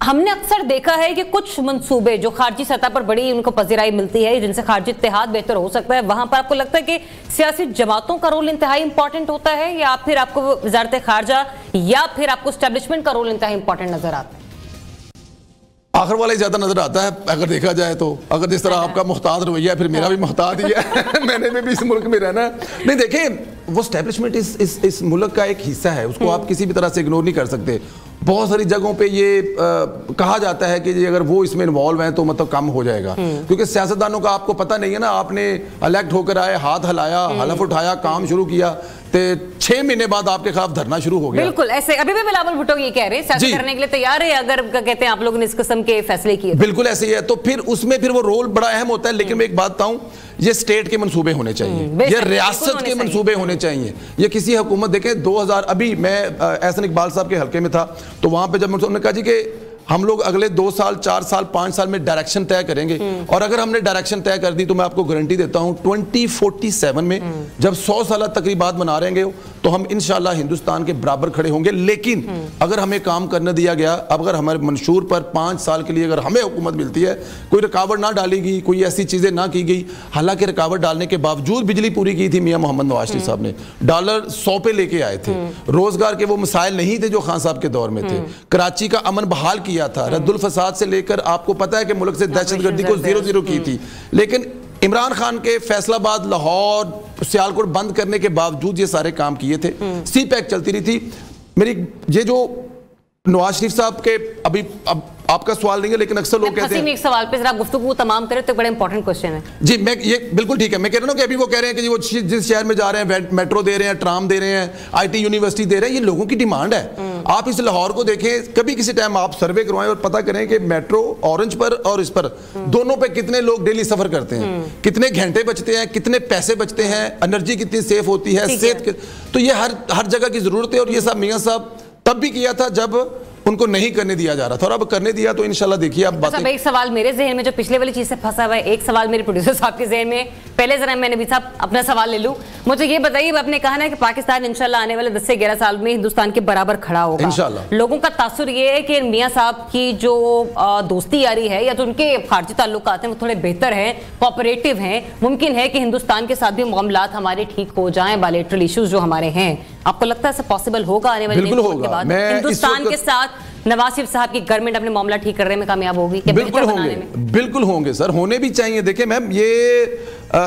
हमने अक्सर देखा है कि कुछ मंसूबे जो खारजी सतह पर बड़ी उनको पजीराई मिलती है, जिनसे खारजी इत्तेहाद बेहतर हो सकता है, वहां पर आपको लगता है कि सियासी जमातों का रोल इंतहाई इंपॉर्टेंट होता है, या फिर आपको वजारत खारजा या फिर आपको एस्टेब्लिशमेंट का रोल इंतहाई इंपॉर्टेंट नजर आता है? आखिर वाला ही ज्यादा नजर आता है अगर देखा जाए तो। अगर जिस तरह आपका मुहताद रवैया है, फिर मेरा भी मुहताद ही है मैंने भी इस मुल्क में रहना है। नहीं देखें, वो एस्टेब्लिशमेंट इस मुल्क का एक हिस्सा है, उसको आप किसी भी तरह से इग्नोर नहीं कर सकते। बहुत सारी जगहों पे ये कहा जाता है कि अगर वो इसमें इन्वॉल्व हैं तो मतलब कम हो जाएगा, क्योंकि सियासतदानों का आपको पता नहीं है ना, आपने इलेक्ट होकर आए, हाथ हिलाया, हलफ उठाया, काम शुरू किया, तो 6 महीने बाद आपके खिलाफ धरना शुरू हो गया। बिल्कुल ऐसे अभी भी बिलावल भुट्टो ये कह रहे हैं सियासत करने के लिए तैयार है अगर कहते हैं आप लोगों ने इस किस्म के फैसले किए। बिल्कुल ऐसे ही है, तो फिर उसमें फिर वो रोल बड़ा अहम होता है। लेकिन मैं एक बात बताऊं, ये स्टेट के मंसूबे होने चाहिए, ये रियासत के मंसूबे होने चाहिए। ये किसी हुकूमत, देखें 2000 अभी मैं एहसन इकबाल साहब के हल्के में था, तो वहां पे जब उन्होंने कहा जी कि हम लोग अगले 2 साल 4 साल 5 साल में डायरेक्शन तय करेंगे, और अगर हमने डायरेक्शन तय कर दी तो मैं आपको गारंटी देता हूं 2047 में जब 100 साल तकरीबात मना रहेंगे तो हम इंशाल्लाह हिंदुस्तान के बराबर खड़े होंगे। लेकिन अगर हमें काम करने दिया गया, अगर हमारे मंशूर पर 5 साल के लिए अगर हमें हुकूमत मिलती है, कोई रुकावट ना डाली गई, कोई ऐसी चीजें ना की गई, हालांकि रुकावट डालने के बावजूद बिजली पूरी की थी मियां मोहम्मद नवाज शरीफ साहब ने, डॉलर 100 पे लेके आए थे, रोजगार के वो मसाइल नहीं थे जो खान साहब के दौर में थे, कराची का अमन बहाल किया था, रद्दुल फसाद से लेकर आपको पता है कि मुल्क से दहशतगर्दी को 0-0 की थी। लेकिन इमरान खान के फैसलाबाद, लाहौर, सियालकोट बंद करने के बावजूद ये सारे काम किए थे, सी पैक चलती रही थी। मेरी ये जो नवाज शरीफ साहब के अभी अब आपका सवाल नहीं है, लेकिन अक्सर लोग कहते हैं एक सवाल पे जरा गुफ्तगू तमाम करें तो बड़ा इंपॉर्टेंट क्वेश्चन है जी। मैं ये बिल्कुल ठीक है, मैं कह रहा हूं कि अभी वो कह रहे हैं कि वो जिस शहर में जा रहे हैं मेट्रो दे रहे हैं, ट्राम दे रहे हैं, आईटी यूनिवर्सिटी दे रहे हैं, ये लोगों की डिमांड है। आप इस लाहौर को देखें, कभी किसी टाइम आप सर्वे करवाएं और पता करें कि मेट्रो ऑरेंज पर और इस पर दोनों पे कितने लोग डेली सफर करते हैं, कितने घंटे बचते हैं, कितने पैसे बचते हैं, एनर्जी कितनी सेफ होती है, सेहत। तो ये हर जगह की जरूरत है, और ये सब मियां साहब तब भी किया था जब उनको नहीं करने दिया जा रहा था, और अब करने दिया तो इंशाल्लाह देखिए आप बातें। एक सवाल मेरे जहन में जो पिछले वाली चीज से फंसा हुआ है, एक सवाल मेरे प्रोड्यूसर साहब के जहन में, पहले जरा मैं नबी साहब अपना सवाल ले लूं। मुझे ये बताइए, आपने कहा ना कि पाकिस्तान इंशाल्लाह आने वाले 10 से 11 साल में हिंदुस्तान के बराबर खड़ा होगा इंशाल्लाह। लोगों का तासुर ये है कि मियां साहब की जो दोस्ती यारी है या जो उनके खारजी ताल्लुकात हैं वो थोड़े बेहतर हैं, कोऑपरेटिव हैं, मुमकिन है कि हिंदुस्तान के साथ भी मामलात हमारे ठीक हो जाएं, बायलैटरल इश्यूज जो हमारे हैं। आपको लगता है ऐसा पॉसिबल होगा आने वाले के बाद हिंदुस्तान के साथ नवाज शरीफ साहब की गवर्नमेंट अपने मामला ठीक करने में कामयाब होगी? बिल्कुल होंगे, बिल्कुल होंगे सर, होने भी चाहिए। देखिए मैम, ये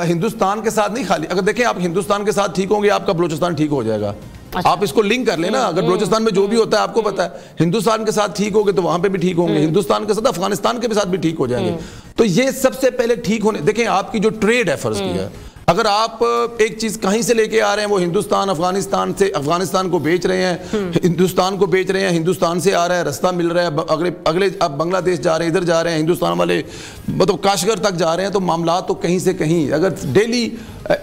हिंदुस्तान के साथ नहीं खाली, अगर देखें आप हिंदुस्तान के साथ ठीक होंगे आपका बलूचिस्तान ठीक हो जाएगा। अच्छा। आप इसको लिंक कर लेना, अगर बलूचिस्तान में जो भी होता है आपको पता है, हिंदुस्तान के साथ ठीक होंगे तो वहां पे भी ठीक होंगे, हिंदुस्तान के साथ अफगानिस्तान के भी साथ भी ठीक हो जाएंगे। तो ये सबसे पहले ठीक होने, देखें आपकी जो ट्रेड है फर्ज किया, अगर आप एक चीज कहीं से लेके आ रहे हैं वो हिंदुस्तान अफगानिस्तान से, अफगानिस्तान को बेच रहे हैं, हिंदुस्तान को बेच रहे हैं, हिंदुस्तान से आ रहा है, रास्ता मिल रहा है, अगले अब बांग्लादेश जा रहे हैं, इधर जा रहे हैं, हिंदुस्तान वाले मतलब काशगर तक जा रहे हैं, तो मामला तो कहीं से कहीं, अगर डेली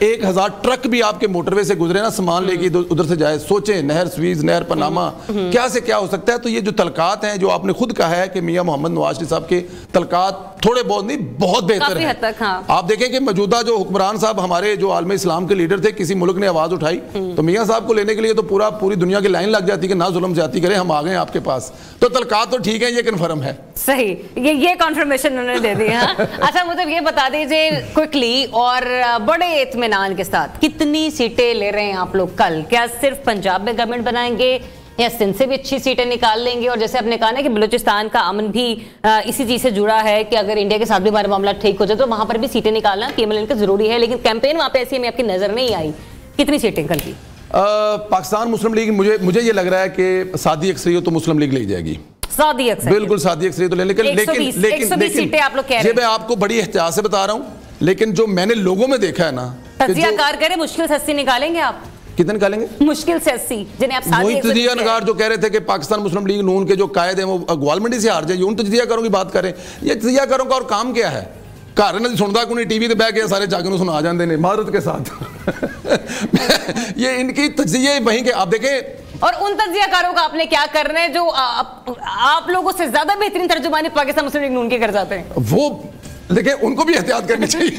1000 ट्रक भी आपके मोटरवे से गुजरे ना सामान लेके उधर से जाए, सोचें नहर स्वीज, नहर पनामा, क्या से क्या हो सकता है। तो ये जो तलकात हैं, जो आपने खुद कहा है कि मियां मोहम्मद नवाज शरीफ साहब के तलकात थोड़े बहुत नहीं बहुत बेहतर है। हाँ। आप देखें कि मौजूदा जो हुक्मरान साहब हमारे जो आलम इस्लाम के लीडर थे, किसी मुल्क ने आवाज उठाई तो मियां साहब को लेने के लिए तो पूरी दुनिया की लाइन लग जाती कि ना जुल्म ज्यादती करें, हम आ गए आपके पास। तो तलकात तो ठीक है, ये कन्फर्म है। सही, ये कॉन्फर्मेशन उन्होंने दे दी है। अच्छा, मुझे ये बता दीजिए क्विकली और बड़े इत्मीनान के साथ, कितनी सीटें ले रहे हैं आप लोग कल? क्या सिर्फ पंजाब में गवर्नमेंट बनाएंगे या सिंध से भी अच्छी सीटें निकाल लेंगे? और जैसे आपने कहा ना कि बलूचिस्तान का अमन भी इसी चीज से जुड़ा है कि अगर इंडिया के साथ भी हमारा मामला ठीक हो जाए तो वहां पर भी सीटें निकालना पीएमएलएन का जरूरी है, लेकिन कैंपेन वहां पे ऐसी में आपकी नजर नहीं आई। कितनी सीटें कल की? पाकिस्तान मुस्लिम लीग, मुझे ये लग रहा है कि सादी अक्सरियत तो मुस्लिम लीग ले जाएगी, सादी अक्सरियत, बिल्कुल सादी अक्सरियत तो ले, लेकिन आप लोग कह रहे हैं, मैं आपको बड़ी एहतियात से बता रहा हूं, लेकिन जो मैंने लोगों में देखा है ना, तजियाकार करें, मुश्किल से 80 निकालेंगे आप। कितने निकालेंगे? मुश्किल से 80, जिन्हें आप वही तजिया नगार जो कह रहे थे कि पाकिस्तान मुस्लिम लीग नून के जो कायद हैं वो ग्वालमंडी से हार जाए, उन तजिया करों की बात करें। ये तजिया करों का और काम क्या है? घर ना सुनता को नहीं, टीवी पे बैठ के सारे जाके सुना जाते हैं मारत के साथ। ये इनकी तजिया वहीं के, आप देखें। और उन तजियाकारों का आपने क्या करना है जो आप लोगों से ज्यादा बेहतरीन तर्जुमानी पाकिस्तान मुस्लिम लीग नून के कर जाते हैं? वो देखिए, उनको भी एहतियात करनी चाहिए।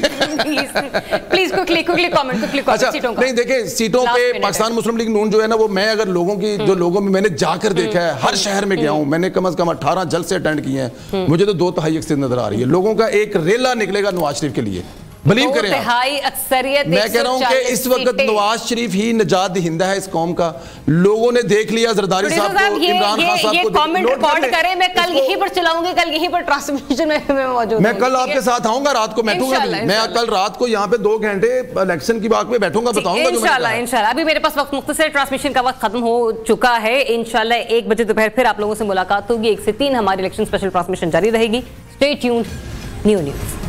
Please quickly comment. अच्छा, नहीं देखें, सीटों पे पाकिस्तान मुस्लिम लीग नून जो है ना, वो मैं अगर लोगों की जो लोगों में मैंने जाकर देखा है, हर शहर में गया हूं, मैंने कम से कम 18 जलसे अटेंड किए हैं, मुझे तो 2/3 अक्सर नजर आ रही है। लोगों का एक रेला निकलेगा नवाज शरीफ के लिए, बिलीव करें। अक्सरियत, मैं कह रहा हूं कि इस वक्त नवाज शरीफ ही निजात दहिंदा है इस कौम का। लोगों ने देख लिया जरदारी साहब को, इमरान खान साहब को। कमेंट रिकॉर्ड करें, मैं कल यहीं पर चलाऊंगी, कल यहीं पर ट्रांसमिशन में मौजूद। मैं कल आपके साथ आऊंगा, रात को बैठूंगा, मैं कल रात को यहाँ पे 2 घंटे इलेक्शन की बात में बैठूंगा, बताऊंगा इंशाल्लाह। अभी मेरे पास वक्त मुख्तसर, ट्रांसमिशन का वक्त खत्म हो चुका है। इंशाल्लाह 1 बजे दोपहर फिर आप लोगों से मुलाकात होगी। 1 से 3 हमारी इलेक्शन स्पेशल ट्रांसमिशन जारी रहेगी। Stay tuned, new news.